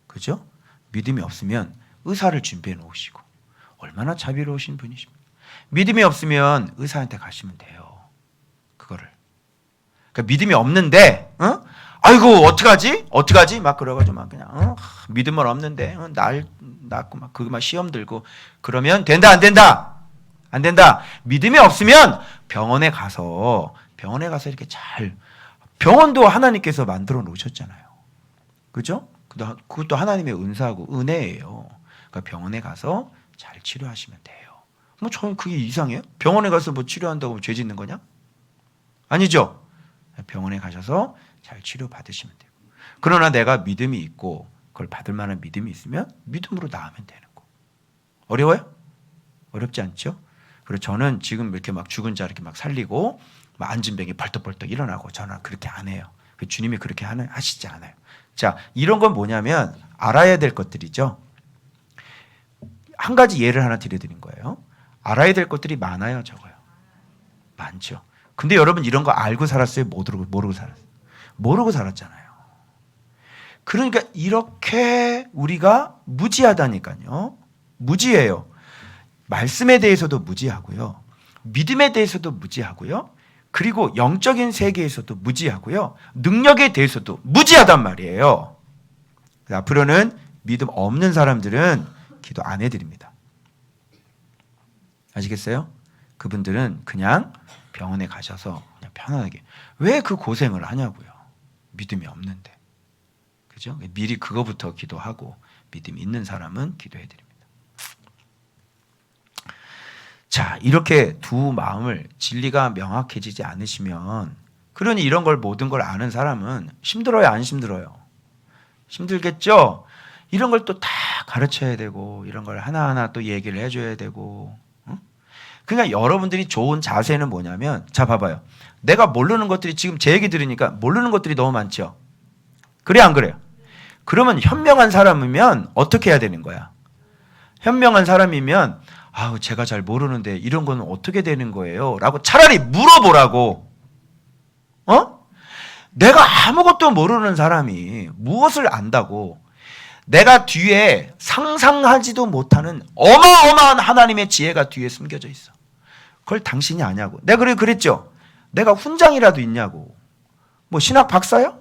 그죠? 믿음이 없으면 의사를 준비해 놓으시고 얼마나 자비로우신 분이십니까? 믿음이 없으면 의사한테 가시면 돼요. 그거를. 그러니까 믿음이 없는데 아이고 어떡하지? 막 그래가지고 막 그냥 믿음은 없는데 날 낳고 막 그거 막 시험 들고 그러면 된다 안 된다? 안 된다. 믿음이 없으면 병원에 가서 이렇게 잘 병원도 하나님께서 만들어 놓으셨잖아요. 그죠? 그것도 하나님의 은사하고 은혜예요. 그러니까 병원에 가서 잘 치료하시면 돼요. 뭐 저는 그게 이상해요? 병원에 가서 뭐 치료한다고 죄 짓는 거냐? 아니죠. 병원에 가셔서 잘 치료 받으시면 돼요. 그러나 내가 믿음이 있고 그걸 받을 만한 믿음이 있으면 믿음으로 나으면 되는 거. 어려워요? 어렵지 않죠? 그리고 저는 지금 이렇게 막 죽은 자 이렇게 막 살리고 막 앉은 병이 벌떡벌떡 일어나고 저는 그렇게 안 해요. 주님이 그렇게 하시지 않아요. 자, 이런 건 뭐냐면 알아야 될 것들이죠. 한 가지 예를 하나 드려드린 거예요. 알아야 될 것들이 많아요, 적어요? 많죠. 근데 여러분 이런 거 알고 살았어요? 모르고 살았어요? 모르고 살았잖아요. 그러니까 이렇게 우리가 무지하다니까요. 무지해요. 말씀에 대해서도 무지하고요. 믿음에 대해서도 무지하고요. 그리고 영적인 세계에서도 무지하고요. 능력에 대해서도 무지하단 말이에요. 앞으로는 믿음 없는 사람들은 기도 안 해드립니다. 아시겠어요? 그분들은 그냥 병원에 가셔서 그냥 편안하게 왜 그 고생을 하냐고요. 믿음이 없는데. 그죠? 미리 그거부터 기도하고 믿음이 있는 사람은 기도해드립니다. 자, 이렇게 두 마음을 진리가 명확해지지 않으시면 그러니 이런 걸 모든 걸 아는 사람은 힘들어요, 안 힘들어요? 힘들겠죠? 이런 걸 또 다 가르쳐야 되고 이런 걸 하나하나 또 얘기를 해줘야 되고 그러니까 여러분들이 좋은 자세는 뭐냐면 자 봐봐요. 내가 모르는 것들이 지금 제 얘기 들으니까 모르는 것들이 너무 많죠? 그래 안 그래요? 그러면 현명한 사람이면 어떻게 해야 되는 거야? 현명한 사람이면 제가 잘 모르는데 이런 건 어떻게 되는 거예요? 라고 차라리 물어보라고. 내가 아무것도 모르는 사람이 무엇을 안다고 내가 뒤에 상상하지도 못하는 어마어마한 하나님의 지혜가 뒤에 숨겨져 있어. 그걸 당신이 아냐고. 내가 그랬죠. 내가 훈장이라도 있냐고. 뭐 신학 박사요?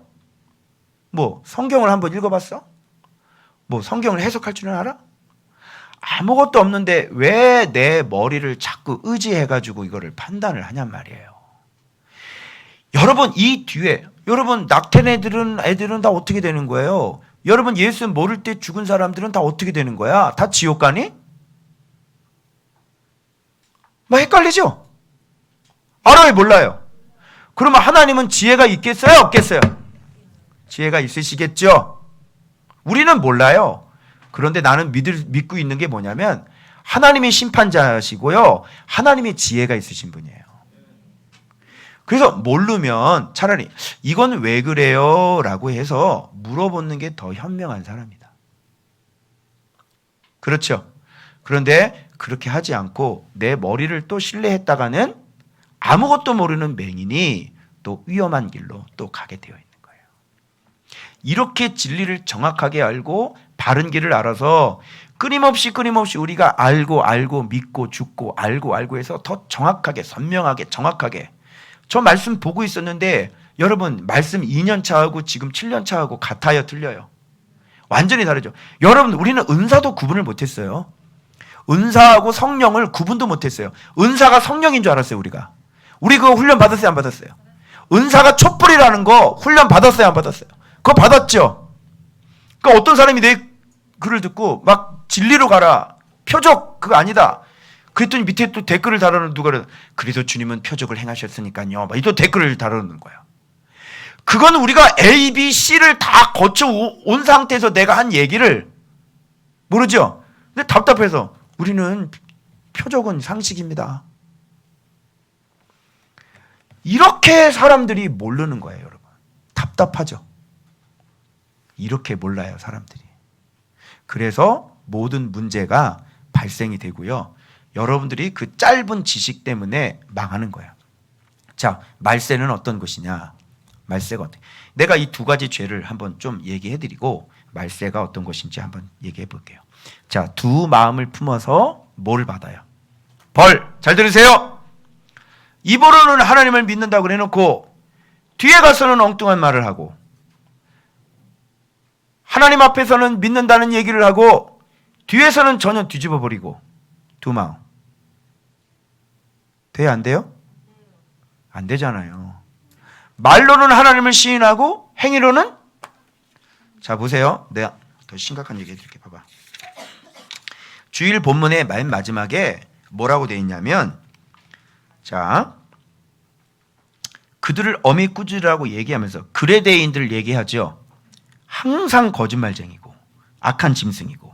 뭐 성경을 한번 읽어봤어? 뭐 성경을 해석할 줄은 알아? 아무것도 없는데 왜 내 머리를 자꾸 의지해가지고 이거를 판단을 하냔 말이에요. 여러분 이 뒤에 여러분 낙태된 애들은 다 어떻게 되는 거예요? 여러분 예수 모를 때 죽은 사람들은 다 어떻게 되는 거야? 다 지옥 가니? 뭐 헷갈리죠? 알아요 몰라요? 그러면 하나님은 지혜가 있겠어요 없겠어요? 지혜가 있으시겠죠? 우리는 몰라요. 그런데 나는 믿고 있는 게 뭐냐면 하나님이 심판자시고요. 하나님의 지혜가 있으신 분이에요. 그래서 모르면 차라리 이건 왜 그래요? 라고 해서 물어보는 게 더 현명한 사람이다. 그렇죠? 그런데 그렇게 하지 않고 내 머리를 또 신뢰했다가는 아무것도 모르는 맹인이 또 위험한 길로 또 가게 되어 있는 거예요. 이렇게 진리를 정확하게 알고 바른 길을 알아서 끊임없이 우리가 알고 믿고 죽고 알고 해서 더 정확하게 선명하게 정확하게 저 말씀 보고 있었는데 여러분 말씀 2년 차하고 지금 7년 차하고 같아요 틀려요? 완전히 다르죠. 여러분 우리는 은사도 구분을 못했어요. 은사하고 성령을 구분도 못했어요. 은사가 성령인 줄 알았어요 우리가. 우리 그거 훈련 받았어요 안 받았어요? 은사가 촛불이라는 거 훈련 받았어요 안 받았어요? 그거 받았죠. 그러니까 어떤 사람이 내 글을 듣고 막 진리로 가라 표적 그거 아니다. 그랬더니 밑에 또 댓글을 달아놓은 누가 그래도 주님은 표적을 행하셨으니까요. 막 또 댓글을 달아놓는 거야. 그건 우리가 A, B, C를 다 거쳐 온 상태에서 내가 한 얘기를 모르죠. 근데 답답해서 우리는 표적은 상식입니다. 이렇게 사람들이 모르는 거예요, 여러분. 답답하죠. 이렇게 몰라요, 사람들이. 그래서 모든 문제가 발생이 되고요. 여러분들이 그 짧은 지식 때문에 망하는 거예요. 자, 말세는 어떤 것이냐? 말세가 어때? 내가 이 두 가지 죄를 한번 좀 얘기해드리고 말세가 어떤 것인지 한번 얘기해 볼게요. 자, 두 마음을 품어서 뭐를 받아요? 벌. 잘 들으세요. 입으로는 하나님을 믿는다고 해놓고 뒤에 가서는 엉뚱한 말을 하고 하나님 앞에서는 믿는다는 얘기를 하고 뒤에서는 전혀 뒤집어 버리고 두 마음. 돼요, 안 돼요? 안 되잖아요. 말로는 하나님을 시인하고 행위로는, 자 보세요. 내가 더 심각한 얘기 해드릴게. 봐봐. 주일 본문의 맨 마지막에 뭐라고 돼 있냐면, 자 그들을 어미 꾸짖으라고 얘기하면서 그레데인들 얘기하죠. 항상 거짓말쟁이고 악한 짐승이고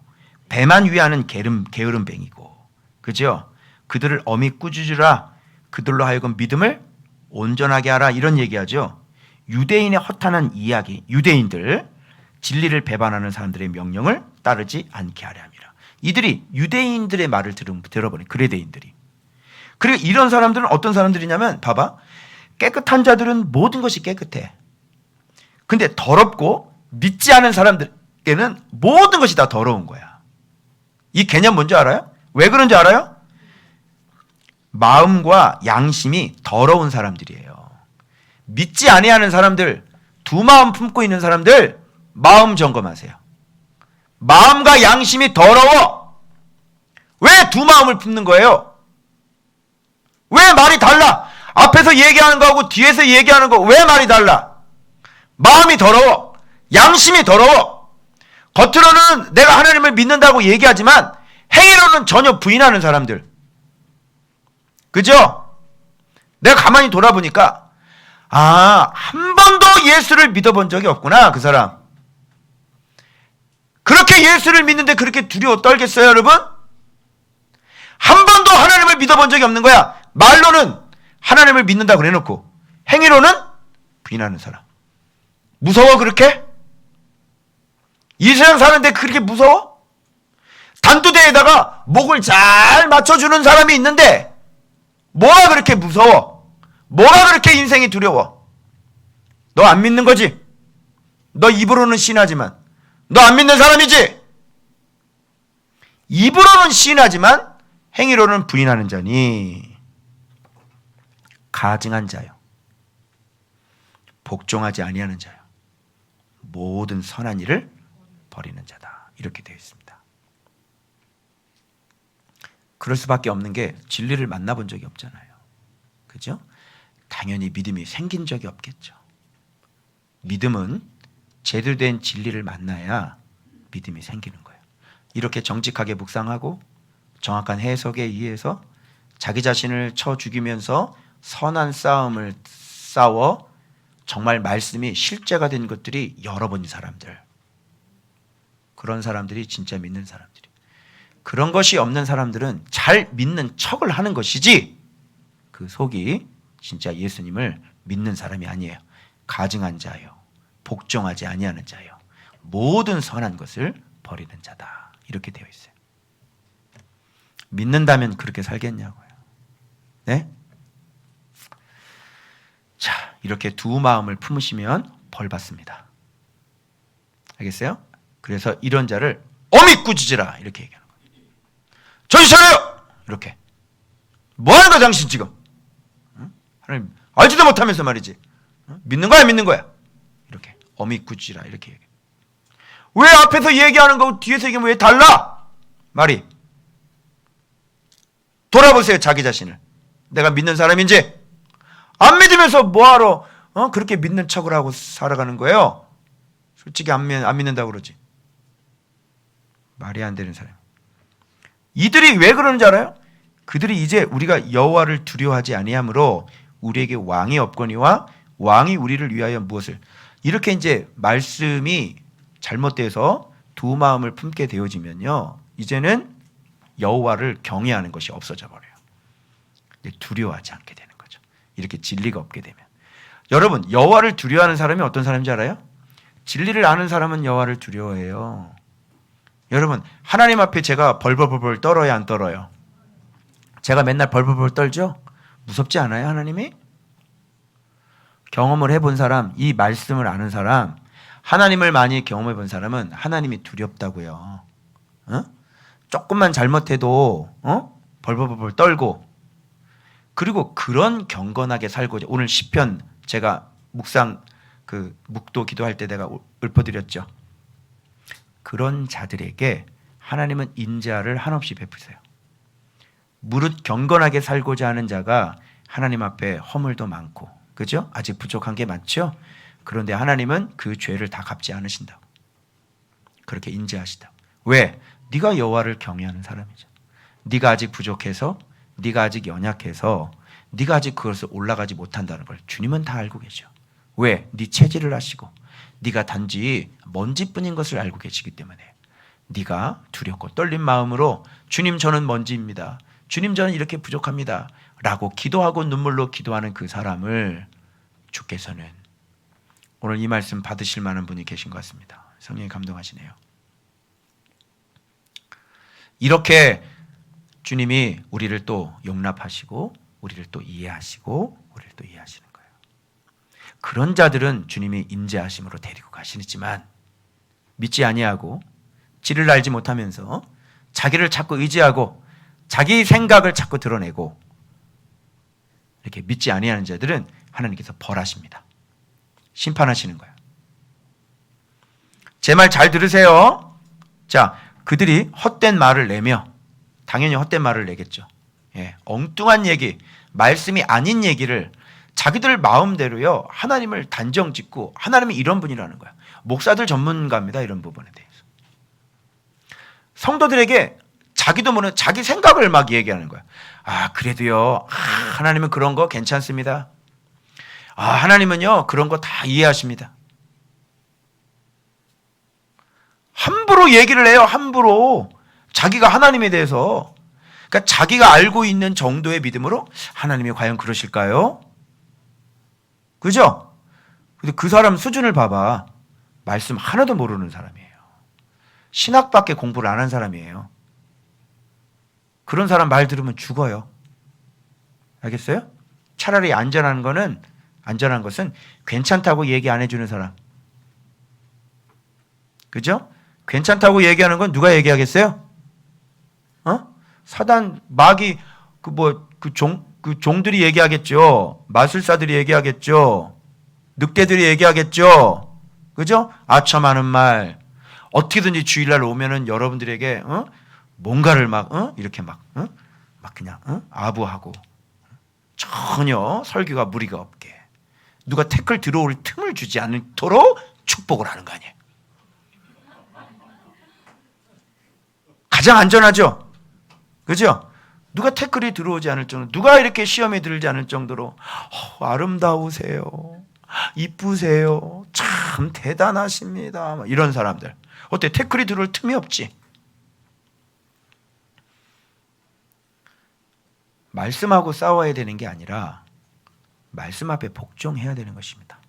배만 위하는 게으름뱅이고, 그죠? 그들을 어미 꾸짖으라, 그들로 하여금 믿음을 온전하게 하라, 이런 얘기하죠. 유대인의 허탄한 이야기, 유대인들 진리를 배반하는 사람들의 명령을 따르지 않게 하려 함이라. 이들이 유대인들의 말을 들어버린 그레데인들이. 그리고 이런 사람들은 어떤 사람들이냐면, 봐봐, 깨끗한 자들은 모든 것이 깨끗해. 근데 더럽고 믿지 않은 사람들에게는 모든 것이 다 더러운 거야. 이 개념 뭔지 알아요? 왜 그런지 알아요? 마음과 양심이 더러운 사람들이에요. 믿지 아니하는 사람들, 두 마음 품고 있는 사람들, 마음 점검하세요. 마음과 양심이 더러워. 왜 두 마음을 품는 거예요? 왜 말이 달라? 앞에서 얘기하는 거하고 뒤에서 얘기하는 거 왜 말이 달라? 마음이 더러워. 양심이 더러워. 겉으로는 내가 하나님을 믿는다고 얘기하지만 행위로는 전혀 부인하는 사람들. 그죠? 내가 가만히 돌아보니까 한 번도 예수를 믿어본 적이 없구나, 그 사람. 그렇게 예수를 믿는데 그렇게 두려워 떨겠어요, 여러분? 한 번도 하나님을 믿어본 적이 없는 거야. 말로는 하나님을 믿는다고 해놓고 행위로는 부인하는 사람. 무서워 그렇게? 이 세상 사는데 그렇게 무서워? 단두대에다가 목을 잘 맞춰주는 사람이 있는데 뭐가 그렇게 무서워? 뭐가 그렇게 인생이 두려워? 너 안 믿는 거지? 너 입으로는 신하지만 너 안 믿는 사람이지? 입으로는 신하지만 행위로는 부인하는 자니 가증한 자요, 복종하지 아니하는 자요, 모든 선한 일을 버리는 자다, 이렇게 되어 있습니다. 그럴 수밖에 없는 게 진리를 만나본 적이 없잖아요. 그죠? 당연히 믿음이 생긴 적이 없겠죠. 믿음은 제대로 된 진리를 만나야 믿음이 생기는 거예요. 이렇게 정직하게 묵상하고 정확한 해석에 의해서 자기 자신을 쳐 죽이면서 선한 싸움을 싸워 정말 말씀이 실제가 된 것들이 여러 번인 사람들, 그런 사람들이 진짜 믿는 사람들이. 그런 것이 없는 사람들은 잘 믿는 척을 하는 것이지 그 속이 진짜 예수님을 믿는 사람이 아니에요. 가증한 자요, 복종하지 아니하는 자요, 모든 선한 것을 버리는 자다, 이렇게 되어 있어요. 믿는다면 그렇게 살겠냐고요. 네? 자, 이렇게 두 마음을 품으시면 벌 받습니다. 알겠어요? 그래서 이런 자를 어미 꾸짖으라, 이렇게 얘기하는 거예요. 정신 차려요! 이렇게. 뭐 하는 거야 당신 지금? 하나님 알지도 못하면서 말이지. 믿는 거야 믿는 거야? 이렇게 어미 꾸짖으라, 이렇게 얘기해. 왜 앞에서 얘기하는 거고 뒤에서 얘기하면 왜 달라? 말이. 돌아보세요, 자기 자신을. 내가 믿는 사람인지. 안 믿으면서 뭐하러 그렇게 믿는 척을 하고 살아가는 거예요? 솔직히 안 믿는다고 그러지. 말이 안 되는 사람. 이들이 왜 그러는지 알아요? 그들이 이제 우리가 여호와를 두려워하지 아니하므로 우리에게 왕이 없거니와 왕이 우리를 위하여 무엇을, 이렇게 이제 말씀이 잘못돼서 두 마음을 품게 되어지면요, 이제는 여호와를 경외하는 것이 없어져 버려요. 두려워하지 않게 되는 거죠. 이렇게 진리가 없게 되면. 여러분, 여호와를 두려워하는 사람이 어떤 사람인지 알아요? 진리를 아는 사람은 여호와를 두려워해요. 여러분, 하나님 앞에 제가 벌벌벌 떨어야 안 떨어요? 제가 맨날 벌벌벌 떨죠? 무섭지 않아요, 하나님이? 경험을 해본 사람, 이 말씀을 아는 사람, 하나님을 많이 경험해 본 사람은 하나님이 두렵다고요. 어? 조금만 잘못해도 벌벌벌 떨고, 그리고 그런 경건하게 살고자. 오늘 시편 제가 묵상 묵도 기도할 때 내가 읊어드렸죠. 그런 자들에게 하나님은 인자를 한없이 베푸세요. 무릇 경건하게 살고자 하는 자가 하나님 앞에 허물도 많고, 그죠? 아직 부족한 게 많죠? 그런데 하나님은 그 죄를 다 갚지 않으신다고. 그렇게 인자하시다. 왜? 네가 여호와를 경외하는 사람이죠. 네가 아직 부족해서, 네가 아직 연약해서, 네가 아직 그것을 올라가지 못한다는 걸 주님은 다 알고 계셔. 왜? 네 체질을 아시고 네가 단지 먼지뿐인 것을 알고 계시기 때문에 네가 두렵고 떨린 마음으로 주님 저는 먼지입니다. 주님 저는 이렇게 부족합니다. 라고 기도하고 눈물로 기도하는 그 사람을 주께서는 오늘 이 말씀 받으실 만한 분이 계신 것 같습니다. 성령이 감동하시네요. 이렇게 주님이 우리를 또 용납하시고 우리를 또 이해하시고 우리를 또 이해하시는 거예요. 그런 자들은 주님이 인자하심으로 데리고 가시지만 믿지 아니하고 지를 알지 못하면서 자기를 자꾸 의지하고 자기 생각을 자꾸 드러내고 이렇게 믿지 아니하는 자들은 하나님께서 벌하십니다. 심판하시는 거예요. 제 말 잘 들으세요. 자, 그들이 헛된 말을 내며 당연히 헛된 말을 내겠죠. 엉뚱한 얘기, 말씀이 아닌 얘기를 자기들 마음대로요 하나님을 단정짓고 하나님이 이런 분이라는 거야. 목사들 전문가입니다. 이런 부분에 대해서 성도들에게 자기도 모르는 자기 생각을 막 얘기하는 거야. 아 그래도요 하나님은 그런 거 괜찮습니다. 아 하나님은요 그런 거 다 이해하십니다. 함부로 얘기를 해요. 함부로 자기가 하나님에 대해서. 그러니까 자기가 알고 있는 정도의 믿음으로 하나님이 과연 그러실까요? 그죠? 근데 그 사람 수준을 봐봐. 말씀 하나도 모르는 사람이에요. 신학밖에 공부를 안 한 사람이에요. 그런 사람 말 들으면 죽어요. 알겠어요? 차라리 안전한 것은 괜찮다고 얘기 안 해주는 사람. 그죠? 괜찮다고 얘기하는 건 누가 얘기하겠어요? 사단, 마귀, 종들이 얘기하겠죠. 마술사들이 얘기하겠죠. 늑대들이 얘기하겠죠. 그죠? 아첨하는 말. 어떻게든지 주일날 오면은 여러분들에게, 뭔가를 이렇게 그냥, 아부하고. 전혀 설교가 무리가 없게. 누가 태클 들어올 틈을 주지 않도록 축복을 하는 거 아니에요. 가장 안전하죠? 그죠? 누가 태클이 들어오지 않을 정도로, 누가 이렇게 시험에 들지 않을 정도로 아름다우세요. 이쁘세요. 참 대단하십니다. 이런 사람들. 어때? 태클이 들어올 틈이 없지. 말씀하고 싸워야 되는 게 아니라 말씀 앞에 복종해야 되는 것입니다.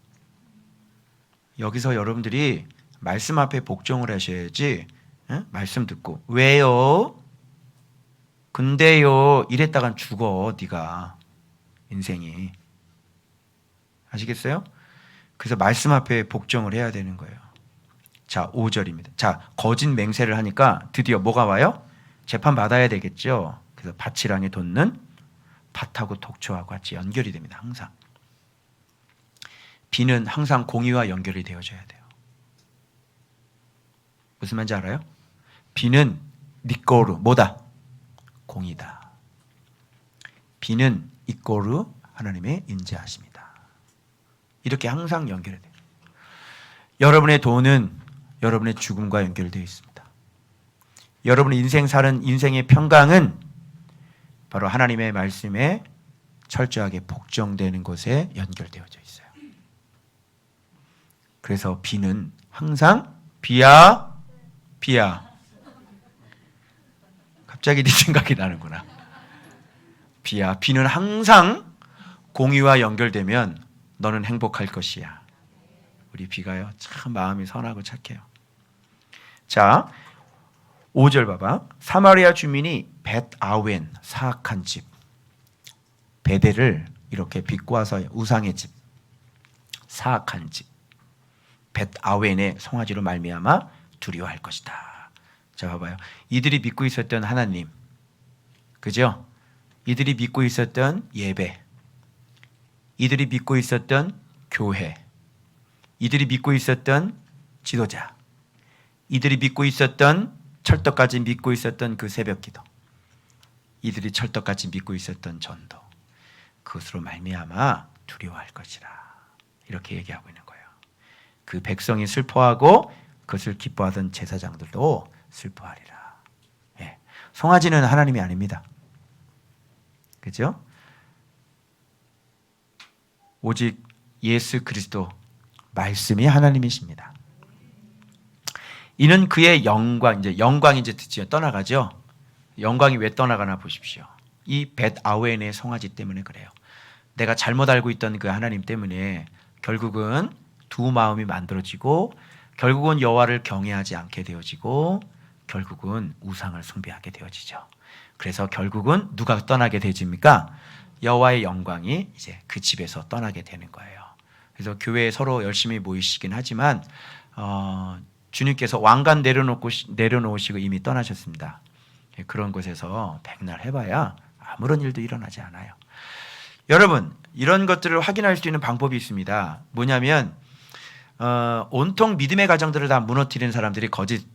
여기서 여러분들이 말씀 앞에 복종을 하셔야지. 말씀 듣고 왜요? 근데요 이랬다간 죽어 네가 인생이. 아시겠어요? 그래서 말씀 앞에 복종을 해야 되는 거예요. 자 5절입니다. 자 거짓 맹세를 하니까 드디어 뭐가 와요? 재판 받아야 되겠죠. 그래서 밭이랑에 돋는 밭하고 독초하고 같이 연결이 됩니다. 항상 비는 항상 공의와 연결이 되어져야 돼요. 무슨 말인지 알아요? 비는 니꼬르 뭐다? 공이다. 비는 이꼬르 하나님의 인자하십니다. 이렇게 항상 연결이 돼요. 여러분의 돈은 여러분의 죽음과 연결되어 있습니다. 여러분의 인생 사는 인생의 평강은 바로 하나님의 말씀에 철저하게 복종되는 것에 연결되어져 있어요. 그래서 비는 항상 비야. 갑자기 네 생각이 나는구나. 비는 항상 공의와 연결되면 너는 행복할 것이야. 우리 비가요 참 마음이 선하고 착해요. 자 5절 봐봐. 사마리아 주민이 벳아웬, 사악한 집, 베델을 이렇게 비꼬아서 우상의 집, 사악한 집, 벳아웬의 송아지로 말미암아 두려워할 것이다. 자, 봐봐요. 이들이 믿고 있었던 하나님, 그죠? 이들이 믿고 있었던 예배, 이들이 믿고 있었던 교회, 이들이 믿고 있었던 지도자, 이들이 믿고 있었던 철떡까지 믿고 있었던 그 새벽기도, 이들이 철떡같이 믿고 있었던 전도, 그것으로 말미암아 두려워할 것이라. 이렇게 얘기하고 있는 거예요. 그 백성이 슬퍼하고 그것을 기뻐하던 제사장들도 슬퍼하리라. 예. 송아지는 하나님이 아닙니다. 그죠? 오직 예수 그리스도 말씀이 하나님이십니다. 이는 그의 영광, 영광이 드디어 떠나가죠. 영광이 왜 떠나가나 보십시오. 이 벳아웬의 송아지 때문에 그래요. 내가 잘못 알고 있던 그 하나님 때문에 결국은 두 마음이 만들어지고, 결국은 여호와를 경외하지 않게 되어지고, 결국은 우상을 숭배하게 되어지죠. 그래서 결국은 누가 떠나게 되집니까? 여호와의 영광이 이제 그 집에서 떠나게 되는 거예요. 그래서 교회에 서로 열심히 모이시긴 하지만 주님께서 왕관 내려놓으시고 이미 떠나셨습니다. 그런 곳에서 백날 해봐야 아무런 일도 일어나지 않아요. 여러분, 이런 것들을 확인할 수 있는 방법이 있습니다. 뭐냐면 온통 믿음의 가정들을 다 무너뜨리는 사람들이 거짓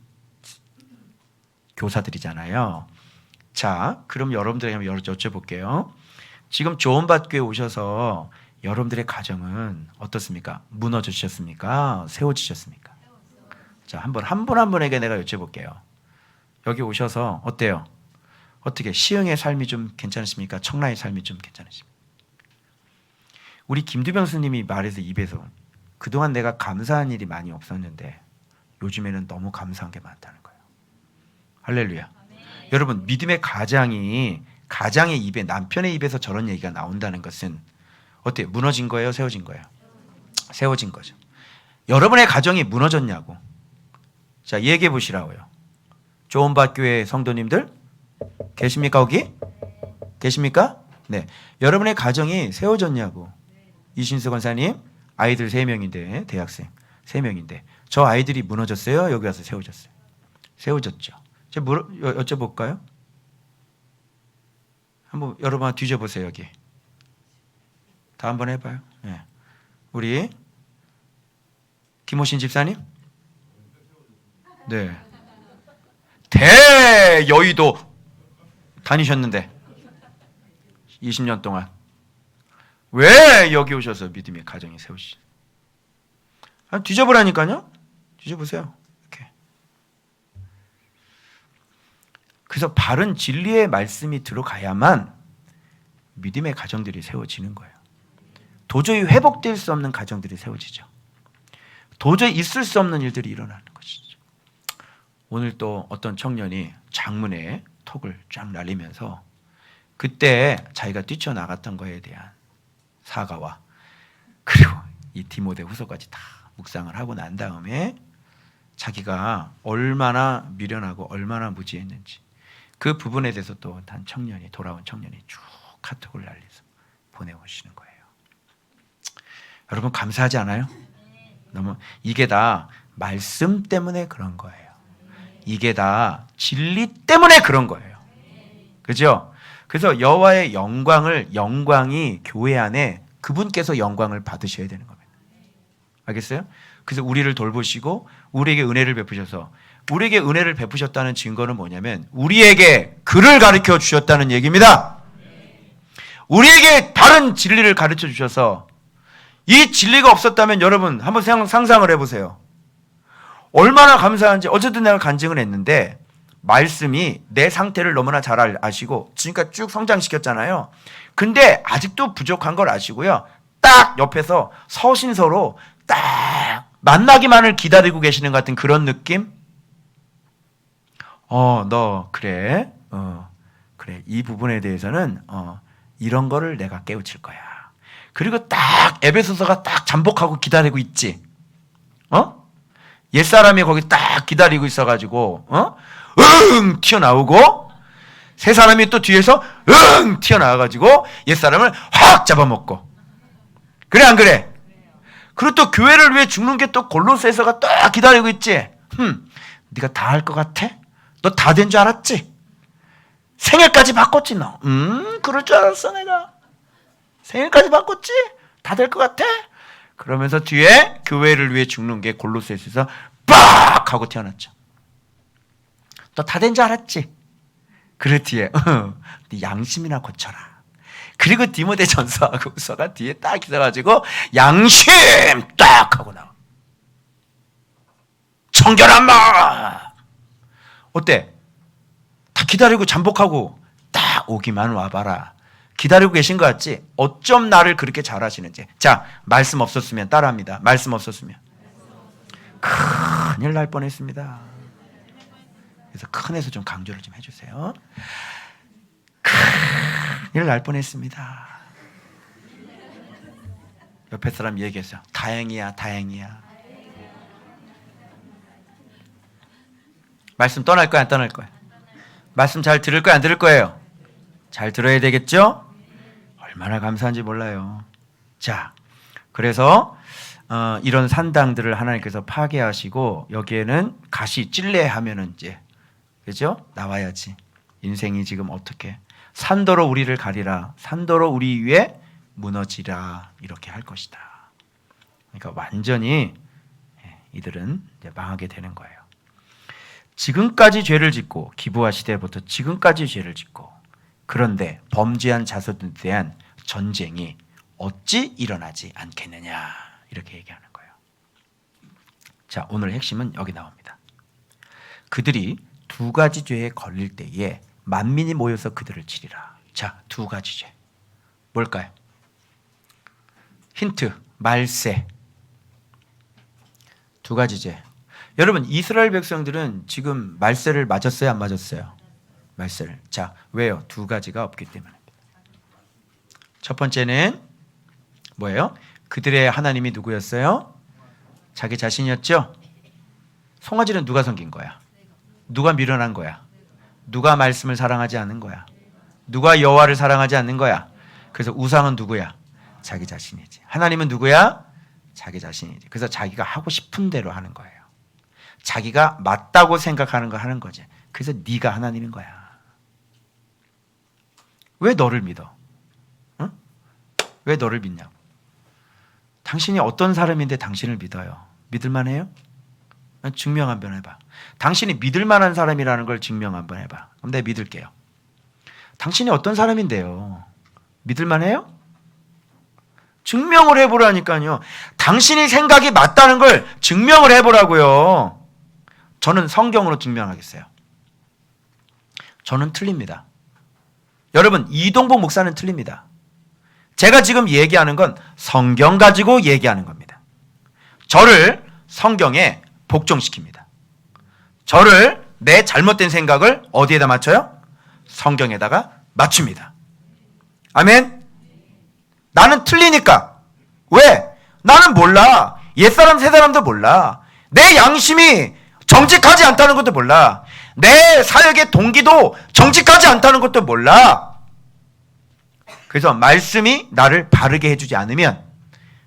교사들이잖아요. 자, 그럼 여러분들에게 한번 여쭤볼게요. 지금 조언받교에 오셔서 여러분들의 가정은 어떻습니까? 무너지셨습니까? 세워지셨습니까? 자, 한 분 한 분에게 내가 여쭤볼게요. 여기 오셔서 어때요? 어떻게 시흥의 삶이 좀 괜찮으십니까? 청라의 삶이 좀 괜찮으십니까? 우리 김두병 스님이 말해서 입에서 그동안 내가 감사한 일이 많이 없었는데 요즘에는 너무 감사한 게 많다는 거예요. 할렐루야. 여러분, 믿음의 가장의 입에, 남편의 입에서 저런 얘기가 나온다는 것은 어때요? 무너진 거예요? 세워진 거예요? 세워진 거죠. 여러분의 가정이 무너졌냐고. 자, 얘기해 보시라고요. 조언받교회 성도님들 계십니까? 거기? 계십니까? 네. 여러분의 가정이 세워졌냐고. 이신수 권사님, 아이들 3명인데, 대학생 3명인데 저 아이들이 무너졌어요? 여기 와서 세워졌어요? 세워졌죠. 제가 여쭤볼까요? 한번 여러분 뒤져보세요. 여기 다 한번 해봐요. 네. 우리 김호신 집사님, 네, 대여의도 다니셨는데 20년 동안 왜 여기 오셔서 믿음의 가정이 세우시? 뒤져보라니까요. 뒤져보세요. 이렇게. 그래서 바른 진리의 말씀이 들어가야만 믿음의 가정들이 세워지는 거예요. 도저히 회복될 수 없는 가정들이 세워지죠. 도저히 있을 수 없는 일들이 일어나는 것이죠. 오늘 또 어떤 청년이 장문의 톡을 쫙 날리면서 그때 자기가 뛰쳐나갔던 거에 대한 사과와 그리고 이 디모데 후서까지 다 묵상을 하고 난 다음에 자기가 얼마나 미련하고 얼마나 무지했는지 그 부분에 대해서 또 단 청년이, 돌아온 청년이 쭉 카톡을 날려서 보내오시는 거예요. 여러분, 감사하지 않아요? 너무 이게 다 말씀 때문에 그런 거예요. 이게 다 진리 때문에 그런 거예요. 그죠? 그래서 여호와의 영광이 교회 안에 그분께서 영광을 받으셔야 되는 겁니다. 알겠어요? 그래서 우리를 돌보시고 우리에게 은혜를 베푸셔서, 우리에게 은혜를 베푸셨다는 증거는 뭐냐면 우리에게 글을 가르쳐 주셨다는 얘기입니다. 우리에게 바른 진리를 가르쳐 주셔서, 이 진리가 없었다면 여러분 한번 상상을 해보세요. 얼마나 감사한지. 어쨌든 내가 간증을 했는데 말씀이 내 상태를 너무나 잘 아시고 지금까지 쭉 성장시켰잖아요. 근데 아직도 부족한 걸 아시고요. 딱 옆에서 서신서로 딱 만나기만을 기다리고 계시는 것 같은 그런 느낌? 너 그래. 그래. 이 부분에 대해서는 이런 거를 내가 깨우칠 거야. 그리고 딱 에베소서가 딱 잠복하고 기다리고 있지. 옛사람이 거기 딱 기다리고 있어가지고 응 튀어나오고 세 사람이 또 뒤에서 응 튀어나와가지고 옛사람을 확 잡아먹고. 그래 안 그래? 그리고 또 교회를 위해 죽는 게 또 골로새서가 딱 기다리고 있지. 네가 다 할 것 같아? 너 다 된 줄 알았지? 생일까지 바꿨지 너. 그럴 줄 알았어 내가. 생일까지 바꿨지? 다 될 것 같아? 그러면서 뒤에 교회를 위해 죽는 게 골로새서에서 빡 하고 튀어났죠. 너 다 된 줄 알았지? 그래 뒤에 네 양심이나 고쳐라. 그리고 디모데전서가 뒤에 딱 있어가지고 양심 딱 하고 나와. 청결한 마음. 어때? 다 기다리고 잠복하고 딱 오기만 와봐라. 기다리고 계신 것 같지? 어쩜 나를 그렇게 잘하시는지. 자, 말씀 없었으면 따라합니다. 말씀 없었으면 큰일 날 뻔했습니다. 그래서 큰에서 좀 강조를 좀 해주세요. 큰일 날 뻔했습니다. 옆에 사람 얘기했어요. 다행이야, 다행이야. 말씀 떠날 거야, 안 떠날 거야? 말씀 잘 들을 거야, 안 들을 거예요? 잘 들어야 되겠죠? 얼마나 감사한지 몰라요. 자, 그래서 이런 산당들을 하나님께서 파괴하시고 여기에는 가시 찔레하면은 이제 그죠? 나와야지. 인생이 지금 어떻게 산더러 우리를 가리라. 산더러 우리 위에 무너지라. 이렇게 할 것이다. 그러니까 완전히 이들은 이제 망하게 되는 거예요. 지금까지 죄를 짓고 기브아 시대부터 지금까지 죄를 짓고 그런데 범죄한 자손들에 대한 전쟁이 어찌 일어나지 않겠느냐 이렇게 얘기하는 거예요. 자, 오늘 핵심은 여기 나옵니다. 그들이 두 가지 죄에 걸릴 때에 만민이 모여서 그들을 치리라. 자, 두 가지 죄. 뭘까요? 힌트, 말세. 두 가지 죄. 여러분, 이스라엘 백성들은 지금 말세를 맞았어요, 안 맞았어요? 말세를. 자, 왜요? 두 가지가 없기 때문입니다. 첫 번째는 뭐예요? 그들의 하나님이 누구였어요? 자기 자신이었죠? 송아지는 누가 섬긴 거야? 누가 밀어난 거야? 누가 말씀을 사랑하지 않는 거야? 누가 여호와를 사랑하지 않는 거야? 그래서 우상은 누구야? 자기 자신이지. 하나님은 누구야? 자기 자신이지. 그래서 자기가 하고 싶은 대로 하는 거예요. 자기가 맞다고 생각하는 거 하는 거지. 그래서 네가 하나님인 거야. 왜 너를 믿어? 응? 왜 너를 믿냐고. 당신이 어떤 사람인데 당신을 믿어요? 믿을만해요? 증명 한번 해봐. 당신이 믿을 만한 사람이라는 걸 증명 한번 해봐. 그럼 내가 믿을게요. 당신이 어떤 사람인데요? 믿을만해요? 증명을 해보라니까요. 당신이 생각이 맞다는 걸 증명을 해보라고요. 저는 성경으로 증명하겠어요. 저는 틀립니다. 여러분, 이동복 목사는 틀립니다. 제가 지금 얘기하는 건 성경 가지고 얘기하는 겁니다. 저를 성경에 복종시킵니다. 저를 내 잘못된 생각을 어디에다 맞춰요? 성경에다가 맞춥니다. 아멘? 나는 틀리니까. 왜? 나는 몰라. 옛사람 새사람도 몰라. 내 양심이 정직하지 않다는 것도 몰라. 내 사역의 동기도 정직하지 않다는 것도 몰라. 그래서 말씀이 나를 바르게 해주지 않으면,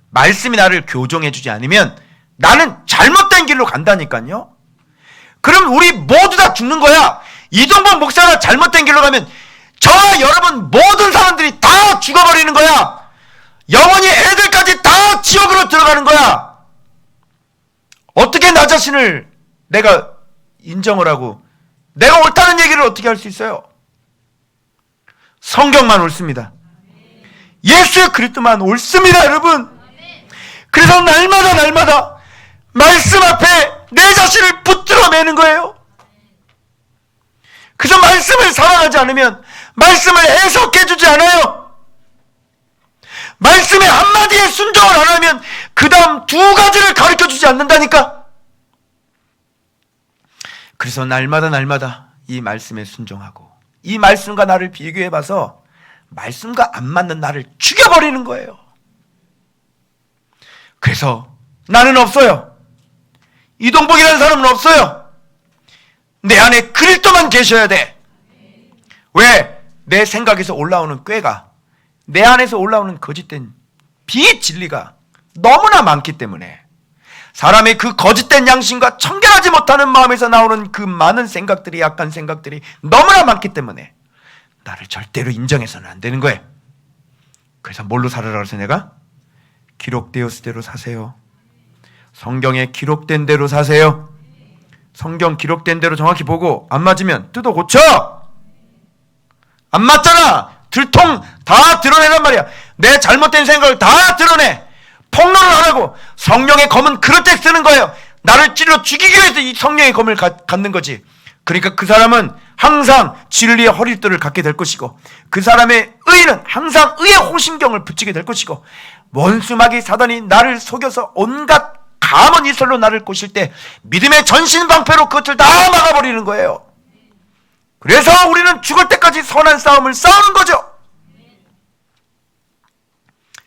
말씀이 나를 교정해주지 않으면 나는 잘못된 길로 간다니까요. 그럼 우리 모두 다 죽는 거야. 이동복 목사가 잘못된 길로 가면 저와 여러분 모든 사람들이 다 죽어버리는 거야. 영원히 애들까지 다 지옥으로 들어가는 거야. 어떻게 나 자신을 내가 인정을 하고 내가 옳다는 얘기를 어떻게 할 수 있어요? 성경만 옳습니다. 예수 그리스도만 옳습니다, 여러분. 그래서 날마다 말씀 앞에 내 자신을 붙들어 매는 거예요. 그래서 말씀을 사랑하지 않으면 말씀을 해석해 주지 않아요. 말씀의 한마디에 순종을 안 하면 그 다음 두 가지를 가르쳐 주지 않는다니까. 그래서 날마다 이 말씀에 순종하고 이 말씀과 나를 비교해 봐서 말씀과 안 맞는 나를 죽여버리는 거예요. 그래서 나는 없어요. 이동복이라는 사람은 없어요. 내 안에 그리스도만 계셔야 돼. 왜? 내 생각에서 올라오는 꾀가, 내 안에서 올라오는 거짓된 비진리가 너무나 많기 때문에, 사람의 그 거짓된 양심과 청결하지 못하는 마음에서 나오는 그 많은 생각들이, 약한 생각들이 너무나 많기 때문에 나를 절대로 인정해서는 안 되는 거예요. 그래서 뭘로 살아라 그래서 내가? 기록되었을 대로 사세요. 성경에 기록된 대로 사세요. 성경 기록된 대로 정확히 보고 안 맞으면 뜯어 고쳐. 안 맞잖아. 들통 다 드러내란 말이야. 내 잘못된 생각을 다 드러내. 폭로를 하라고. 성령의 검은 그럴 때 쓰는 거예요. 나를 찔러 죽이기 위해서 이 성령의 검을 갖는 거지. 그러니까 그 사람은 항상 진리의 허리띠를 갖게 될 것이고, 그 사람의 의는 항상 의의 호심경을 붙이게 될 것이고, 원수마귀 사단이 나를 속여서 온갖 가문 이설로 나를 꼬실 때 믿음의 전신방패로 그것을 다 막아버리는 거예요. 그래서 우리는 죽을 때까지 선한 싸움을 싸우는 거죠.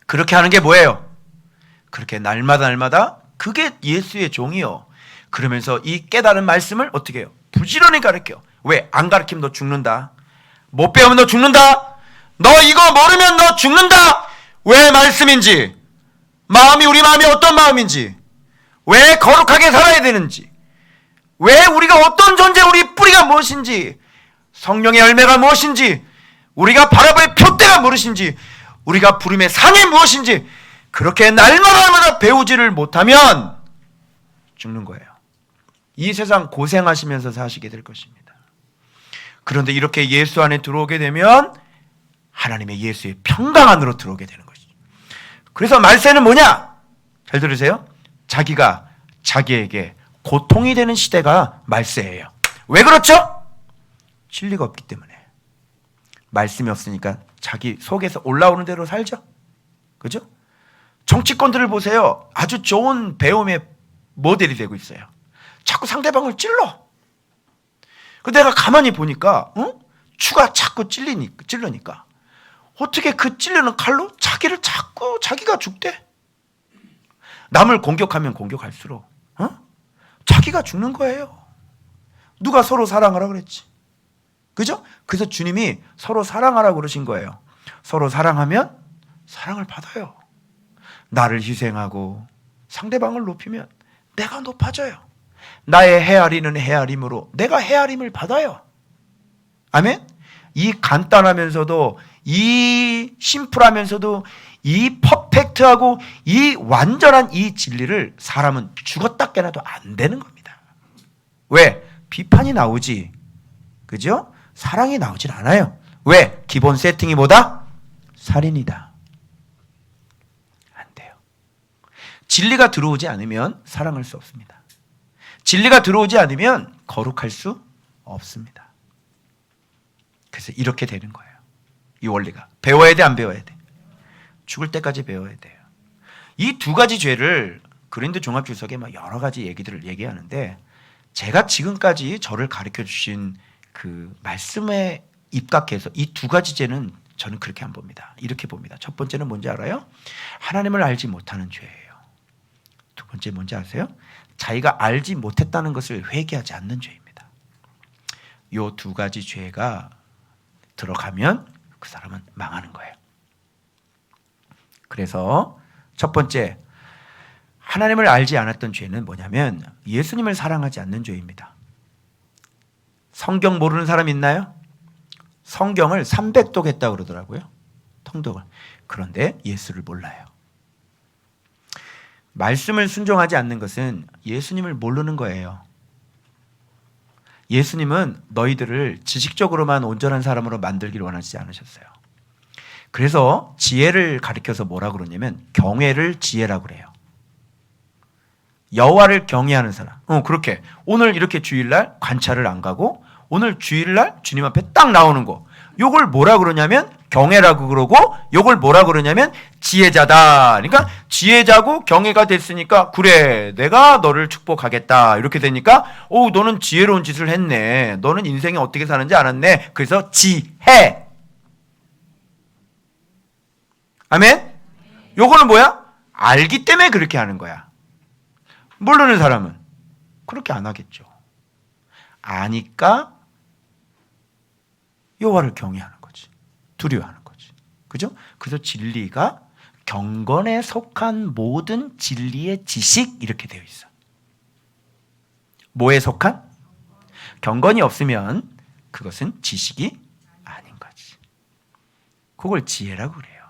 그렇게 하는 게 뭐예요? 그렇게 날마다 그게 예수의 종이요. 그러면서 이 깨달은 말씀을 어떻게 해요? 부지런히 가르쳐. 왜? 안 가르치면 너 죽는다. 못 배우면 너 죽는다. 너 이거 모르면 너 죽는다. 왜 말씀인지, 마음이 우리 마음이 어떤 마음인지, 왜 거룩하게 살아야 되는지, 왜 우리가 어떤 존재, 우리 뿌리가 무엇인지, 성령의 열매가 무엇인지, 우리가 바라볼 표대가 무엇인지, 우리가 부름의 상이 무엇인지, 그렇게 날마다 배우지를 못하면 죽는 거예요. 이 세상 고생하시면서 사시게 될 것입니다. 그런데 이렇게 예수 안에 들어오게 되면 하나님의 예수의 평강 안으로 들어오게 되는 것이죠. 그래서 말세는 뭐냐? 잘 들으세요. 자기가 자기에게 고통이 되는 시대가 말세예요. 왜 그렇죠? 진리가 없기 때문에. 말씀이 없으니까 자기 속에서 올라오는 대로 살죠. 그죠? 정치권들을 보세요. 아주 좋은 배움의 모델이 되고 있어요. 자꾸 상대방을 찔러. 내가 가만히 보니까 추가 자꾸 찔르니까 어떻게 그 찔르는 칼로 자기를 자꾸 자기가 죽대. 남을 공격하면 공격할수록 자기가 죽는 거예요. 누가 서로 사랑하라 그랬지? 그죠? 그래서 주님이 서로 사랑하라고 그러신 거예요. 서로 사랑하면 사랑을 받아요. 나를 희생하고 상대방을 높이면 내가 높아져요. 나의 헤아리는 헤아림으로 내가 헤아림을 받아요. 아멘? 이 간단하면서도, 이 심플하면서도, 이 퍼펙트하고 이 완전한 이 진리를 사람은 죽었다 깨나도 안 되는 겁니다. 왜? 비판이 나오지. 그죠? 사랑이 나오질 않아요. 왜? 기본 세팅이 뭐다? 살인이다. 안 돼요. 진리가 들어오지 않으면 사랑할 수 없습니다. 진리가 들어오지 않으면 거룩할 수 없습니다. 그래서 이렇게 되는 거예요. 이 원리가. 배워야 돼, 안 배워야 돼? 죽을 때까지 배워야 돼요. 이 두 가지 죄를 그린도 종합주석에 막 여러 가지 얘기들을 얘기하는데, 제가 지금까지 저를 가르쳐 주신 그 말씀에 입각해서 이 두 가지 죄는 저는 그렇게 안 봅니다. 이렇게 봅니다. 첫 번째는 뭔지 알아요? 하나님을 알지 못하는 죄예요. 두 번째 뭔지 아세요? 자기가 알지 못했다는 것을 회개하지 않는 죄입니다. 이 두 가지 죄가 들어가면 그 사람은 망하는 거예요. 그래서 첫 번째, 하나님을 알지 않았던 죄는 뭐냐면 예수님을 사랑하지 않는 죄입니다. 성경 모르는 사람 있나요? 성경을 300독 했다고 그러더라고요. 통독을. 그런데 예수를 몰라요. 말씀을 순종하지 않는 것은 예수님을 모르는 거예요. 예수님은 너희들을 지식적으로만 온전한 사람으로 만들기를 원하지 않으셨어요. 그래서 지혜를 가리켜서 뭐라고 그러냐면 경외를 지혜라고 그래요. 여호와를 경외하는 사람. 그렇게 오늘 이렇게 주일날 관찰을 안 가고 오늘 주일날 주님 앞에 딱 나오는 거, 요걸 뭐라 그러냐면 경외라고 그러고, 요걸 뭐라 그러냐면 지혜자다. 그러니까 지혜자고 경외가 됐으니까 그래, 내가 너를 축복하겠다. 이렇게 되니까 너는 지혜로운 짓을 했네. 너는 인생에 어떻게 사는지 알았네. 그래서 지혜. 아멘? 요거는 뭐야? 알기 때문에 그렇게 하는 거야. 모르는 사람은 그렇게 안 하겠죠. 아니까 여호와를 경외하는 거지. 두려워하는 거지. 그죠? 그래서 진리가 경건에 속한 모든 진리의 지식 이렇게 되어 있어. 뭐에 속한? 경건이 없으면 그것은 지식이 아닌 거지. 그걸 지혜라고 그래요.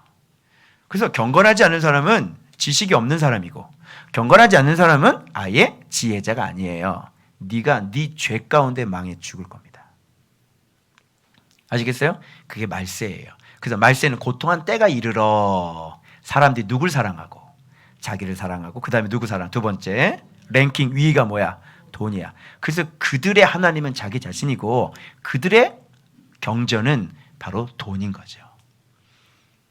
그래서 경건하지 않은 사람은 지식이 없는 사람이고 경건하지 않는 사람은 아예 지혜자가 아니에요. 네가 네 죄 가운데 망해 죽을 겁니다. 아시겠어요? 그게 말세예요. 그래서 말세는 고통한 때가 이르러 사람들이 누굴 사랑하고 자기를 사랑하고 그 다음에 누구 사랑? 두 번째 랭킹 위가 뭐야? 돈이야. 그래서 그들의 하나님은 자기 자신이고 그들의 경전은 바로 돈인 거죠.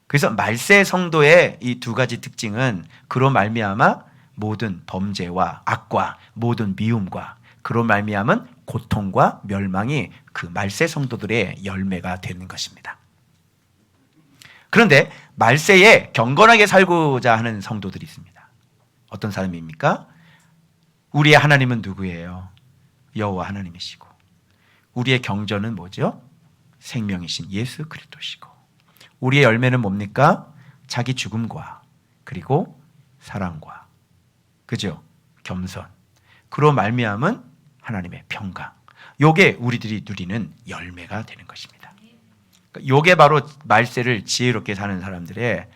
그래서 말세 성도의 이 두 가지 특징은 그로 말미암아 모든 범죄와 악과 모든 미움과 그로 말미암은 고통과 멸망이 그 말세 성도들의 열매가 되는 것입니다. 그런데 말세에 경건하게 살고자 하는 성도들이 있습니다. 어떤 사람입니까? 우리의 하나님은 누구예요? 여호와 하나님이시고 우리의 경전은 뭐죠? 생명이신 예수 그리스도시고 우리의 열매는 뭡니까? 자기 죽음과 그리고 사랑과 그죠? 겸손 그로 말미암은 하나님의 평강 요게 우리들이 누리는 열매가 되는 것입니다. 요게 바로 말세를 지혜롭게 사는 사람들의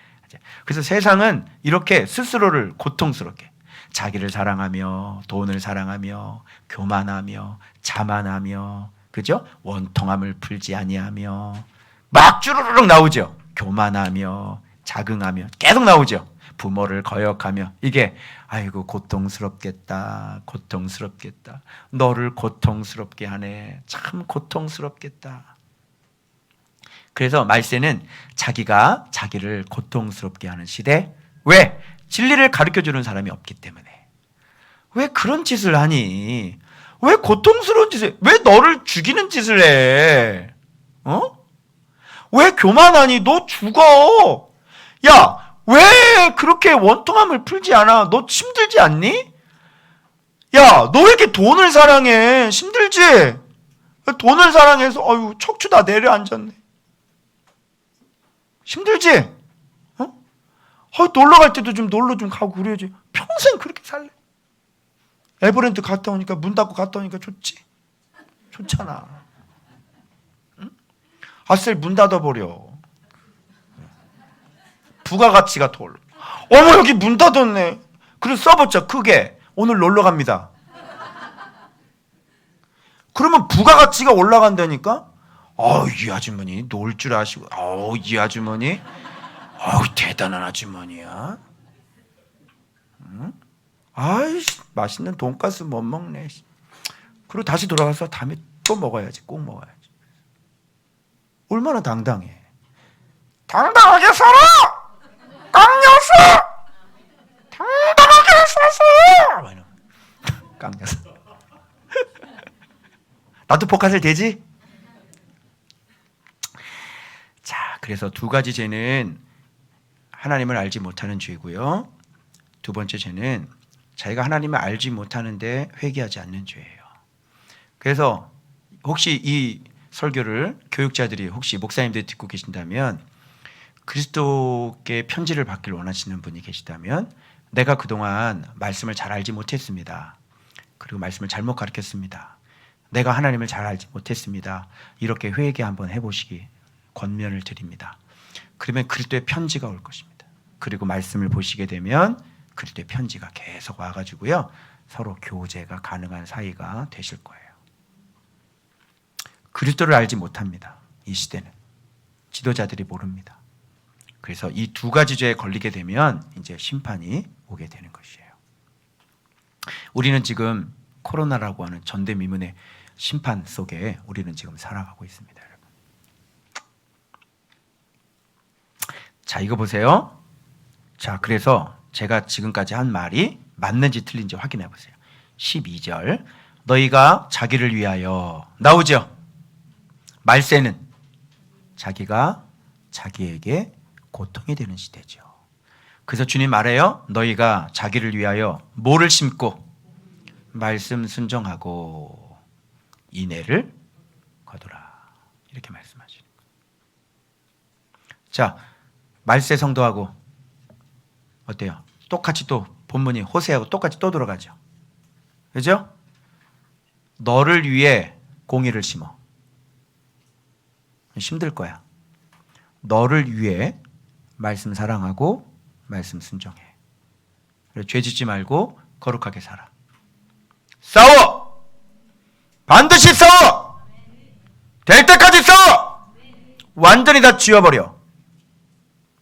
그래서 세상은 이렇게 스스로를 고통스럽게 자기를 사랑하며 돈을 사랑하며 교만하며 자만하며 그죠? 원통함을 풀지 아니하며 막 주르륵 나오죠. 교만하며 자긍하며 계속 나오죠. 부모를 거역하며 이게 아이고 고통스럽겠다. 고통스럽겠다. 너를 고통스럽게 하네. 참 고통스럽겠다. 그래서 말세는 자기가 자기를 고통스럽게 하는 시대. 왜? 진리를 가르쳐주는 사람이 없기 때문에. 왜 그런 짓을 하니? 왜 고통스러운 짓을 왜 너를 죽이는 짓을 해? 왜 교만하니? 너 죽어. 야, 왜 그렇게 원통함을 풀지 않아? 너 힘들지 않니? 야, 너 왜 이렇게 돈을 사랑해? 힘들지? 돈을 사랑해서 아유 척추 다 내려앉았네. 힘들지? 놀러 갈 때도 좀 놀러 좀 가고 그래야지. 평생 그렇게 살래. 에버랜드 갔다 오니까 문 닫고 갔다 오니까 좋지. 좋잖아. 응? 아셀 문 닫아버려. 부가가치가 더 올라. 어머 여기 문 닫았네. 그래서 써봤자 크게 오늘 놀러 갑니다. 그러면 부가가치가 올라간다니까. 이 아주머니 놀 줄 아시고. 이 아주머니. 대단한 아주머니야. 응? 아이씨 맛있는 돈가스 못 먹네. 그리고 다시 돌아가서 다음에 또 먹어야지. 꼭 먹어야지. 얼마나 당당해. 당당하게 살아! 깡녀서! 당당하게 사세요! 깡녀서. 나도 복화살 되지? 자, 그래서 두 가지 죄는 하나님을 알지 못하는 죄고요. 두 번째 죄는 자기가 하나님을 알지 못하는데 회개하지 않는 죄예요. 그래서 혹시 이 설교를 교육자들이 혹시 목사님들이 듣고 계신다면 그리스도께 편지를 받기를 원하시는 분이 계시다면 내가 그동안 말씀을 잘 알지 못했습니다. 그리고 말씀을 잘못 가르쳤습니다. 내가 하나님을 잘 알지 못했습니다. 이렇게 회개 한번 해보시기 권면을 드립니다. 그러면 그리스도의 편지가 올 것입니다. 그리고 말씀을 보시게 되면 그리스도의 편지가 계속 와가지고요. 서로 교제가 가능한 사이가 되실 거예요. 그리스도를 알지 못합니다. 이 시대는. 지도자들이 모릅니다. 그래서 이 두 가지 죄에 걸리게 되면 이제 심판이 오게 되는 것이에요. 우리는 지금 코로나라고 하는 전대미문의 심판 속에 우리는 지금 살아가고 있습니다. 여러분. 자, 이거 보세요. 자, 그래서 제가 지금까지 한 말이 맞는지 틀린지 확인해 보세요. 12절 너희가 자기를 위하여 나오죠. 말세는 자기가 자기에게 고통이 되는 시대죠. 그래서 주님 말해요. 너희가 자기를 위하여 뭐를 심고 말씀 순종하고 이내를 거두라. 이렇게 말씀하시는 거예요. 자, 말세 성도하고 어때요? 똑같이 또 본문이 호세하고 똑같이 또 들어가죠. 그죠? 너를 위해 공의를 심어. 힘들 거야. 너를 위해 말씀 사랑하고 말씀 순종해. 그래, 죄 짓지 말고 거룩하게 살아. 싸워! 반드시 싸워! 될 때까지 싸워! 완전히 다 지워버려.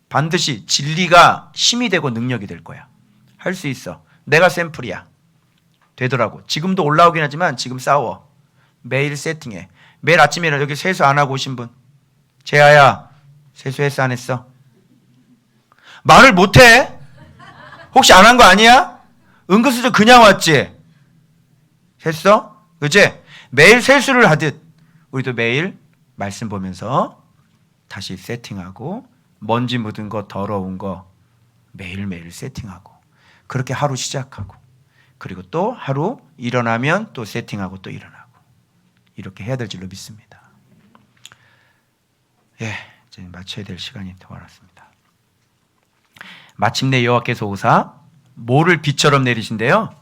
반드시 진리가 힘이 되고 능력이 될 거야. 할 수 있어. 내가 샘플이야. 되더라고. 지금도 올라오긴 하지만 지금 싸워. 매일 세팅해. 매일 아침에 여기 세수 안 하고 오신 분. 재하야, 세수했어 안 했어? 말을 못해? 혹시 안 한 거 아니야? 은근슬쩍 그냥 왔지? 했어? 그치? 매일 세수를 하듯 우리도 매일 말씀 보면서 다시 세팅하고 먼지 묻은 거 더러운 거 매일매일 세팅하고 그렇게 하루 시작하고 그리고 또 하루 일어나면 또 세팅하고 또 일어나고 이렇게 해야 될 줄로 믿습니다. 예, 이제 마쳐야 될 시간이 더 왔습니다. 마침내 여호와께서 오사 모를 비처럼 내리신대요.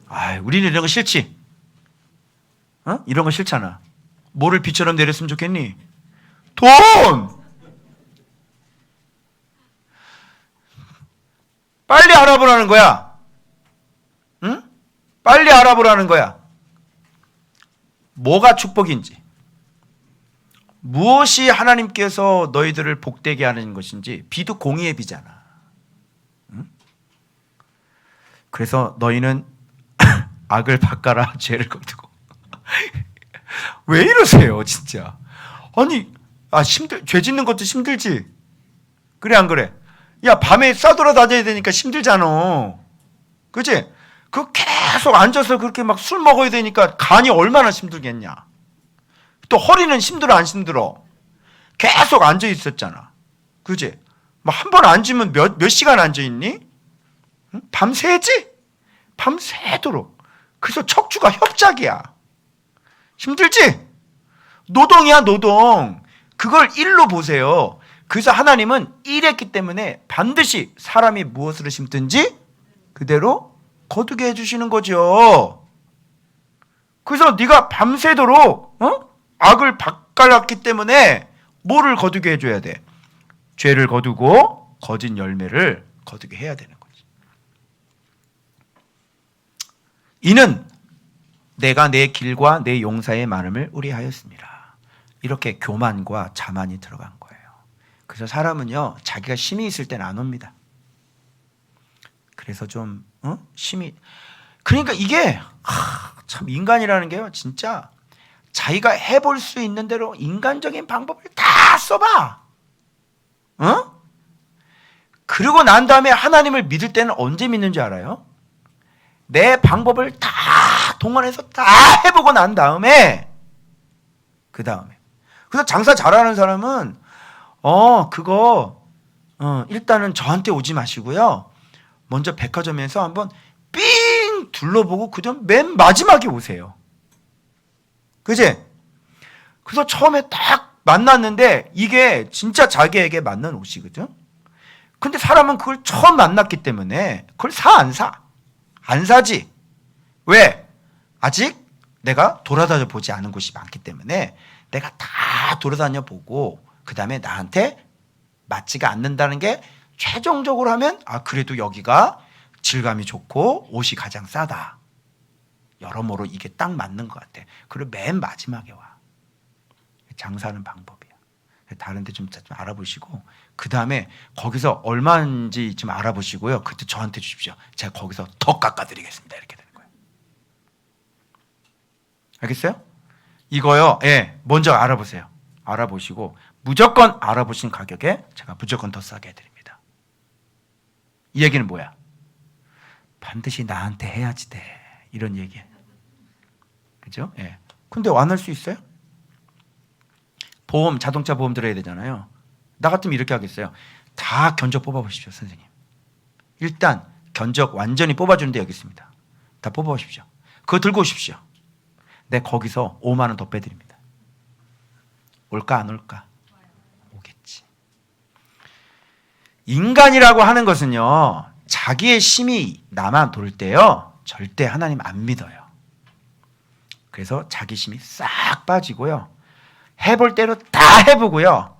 아, 우리는 이런 거 싫지? 어? 이런 거 싫잖아. 모를 비처럼 내렸으면 좋겠니? 돈! 빨리 알아보라는 거야. 응? 빨리 알아보라는 거야. 뭐가 축복인지, 무엇이 하나님께서 너희들을 복되게 하는 것인지. 비도 공의의 비잖아. 응? 그래서 너희는 악을 바꿔라 죄를 거두고. 왜 이러세요 진짜. 아니 죄 짓는 것도 힘들지. 그래 안 그래? 야, 밤에 싸돌아다녀야 되니까 힘들잖아. 그치? 그 계속 앉아서 그렇게 막 술 먹어야 되니까 간이 얼마나 힘들겠냐. 또 허리는 힘들어 안 힘들어? 계속 앉아 있었잖아. 그치? 막 한 번 앉으면 몇 시간 앉아 있니? 응? 밤새지? 밤새도록. 그래서 척추가 협작이야. 힘들지? 노동이야 노동. 그걸 일로 보세요. 그래서 하나님은 일했기 때문에 반드시 사람이 무엇을 심든지 그대로 거두게 해주시는 거죠. 그래서 네가 밤새도록 악을 바꿔놨기 때문에 뭐를 거두게 해줘야 돼? 죄를 거두고 거짓 열매를 거두게 해야 되는 거지. 이는 내가 내 길과 내 용사의 많음을 의뢰하였습니다. 이렇게 교만과 자만이 들어간 거예요. 그래서 사람은요, 자기가 힘이 있을 때는 안 옵니다. 그래서 좀 힘이, 그러니까 이게 참 인간이라는 게요, 진짜 자기가 해볼 수 있는 대로 인간적인 방법을 다 써봐. 그러고 난 다음에 하나님을 믿을 때는 언제 믿는 줄 알아요? 내 방법을 다 동원해서 다 해보고 난 다음에, 그 다음에. 그래서 장사 잘하는 사람은 일단은 저한테 오지 마시고요. 먼저 백화점에서 한번 삥 둘러보고 그다음 맨 마지막에 오세요. 그지? 그래서 처음에 딱 만났는데 이게 진짜 자기에게 맞는 옷이거든. 근데 사람은 그걸 처음 만났기 때문에 그걸 사 안 사? 안 사지. 왜? 아직 내가 돌아다녀 보지 않은 곳이 많기 때문에 내가 다 돌아다녀 보고 그 다음에 나한테 맞지가 않는다는 게 최종적으로 하면 그래도 여기가 질감이 좋고 옷이 가장 싸다. 여러모로 이게 딱 맞는 것 같아. 그리고 맨 마지막에 와. 장사하는 방법이야. 다른 데 좀 알아보시고 그 다음에 거기서 얼마인지 좀 알아보시고요. 그때 저한테 주십시오. 제가 거기서 더 깎아드리겠습니다. 이렇게 되는 거예요. 알겠어요? 이거요. 예, 먼저 알아보세요. 알아보시고 무조건 알아보신 가격에 제가 무조건 더 싸게 해드립니다. 이 얘기는 뭐야? 반드시 나한테 해야지 돼. 이런 얘기예요. 그죠? 예. 근데 안 할 수 있어요? 보험, 자동차 보험 들어야 되잖아요. 나 같으면 이렇게 하겠어요. 다 견적 뽑아보십시오, 선생님. 일단 견적 완전히 뽑아주는 데 여기 있습니다. 다 뽑아보십시오. 그거 들고 오십시오. 내 거기서 5만 원 더 빼드립니다. 올까 안 올까? 오겠지. 인간이라고 하는 것은요, 자기의 힘이 나만 돌 때요, 절대 하나님 안 믿어요. 그래서 자기 힘이 싹 빠지고요, 해볼 대로 다 해보고요,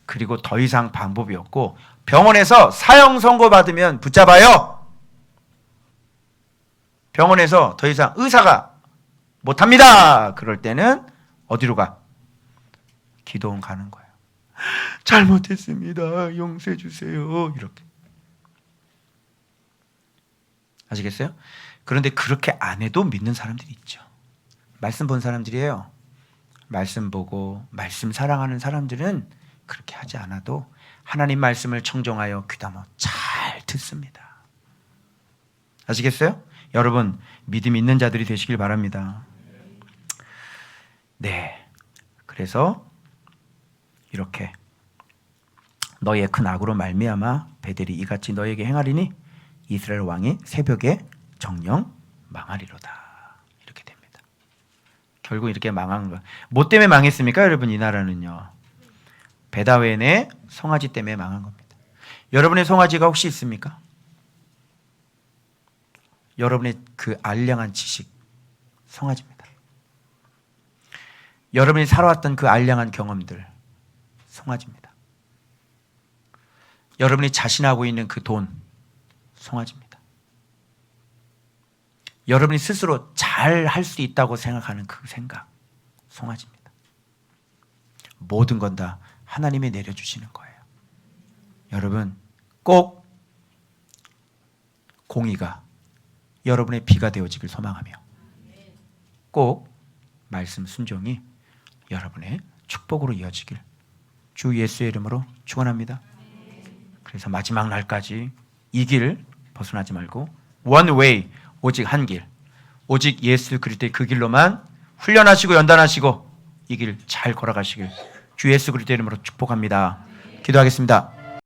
그리고 더 이상 방법이 없고 병원에서 사형 선고 받으면 붙잡아요. 병원에서 더 이상 의사가 못합니다. 그럴 때는 어디로 가? 기도원 가는 거예요. 잘못했습니다. 용서해 주세요. 이렇게. 아시겠어요? 그런데 그렇게 안 해도 믿는 사람들이 있죠. 말씀 본 사람들이에요. 말씀 보고 말씀 사랑하는 사람들은 그렇게 하지 않아도 하나님 말씀을 청정하여 귀담아 잘 듣습니다. 아시겠어요? 여러분, 믿음 있는 자들이 되시길 바랍니다. 네, 그래서 이렇게 너희의 큰 악으로 말미암아 베델이 이같이 너희에게 행하리니 이스라엘 왕이 새벽에 정령 망하리로다. 이렇게 됩니다. 결국 이렇게 망한 거. 뭐 때문에 망했습니까, 여러분? 이 나라는요, 베다웬의 송아지 때문에 망한 겁니다. 여러분의 송아지가 혹시 있습니까? 여러분의 그 알량한 지식, 송아지입니다. 여러분이 살아왔던 그 알량한 경험들, 송아지입니다. 여러분이 자신하고 있는 그 돈, 송아지입니다. 여러분이 스스로 잘 할 수 있다고 생각하는 그 생각, 송아지입니다. 모든 건 다 하나님이 내려주시는 거예요. 여러분, 꼭 공의가 여러분의 비가 되어지길 소망하며, 꼭 말씀 순종이 여러분의 축복으로 이어지길 주 예수의 이름으로 축원합니다. 그래서 마지막 날까지 이 길 벗어나지 말고 one way, 오직 한 길, 오직 예수 그리스도의 그 길로만 훈련하시고 연단하시고 이 길 잘 걸어가시길 주 예수 그리스도의 이름으로 축복합니다. 기도하겠습니다.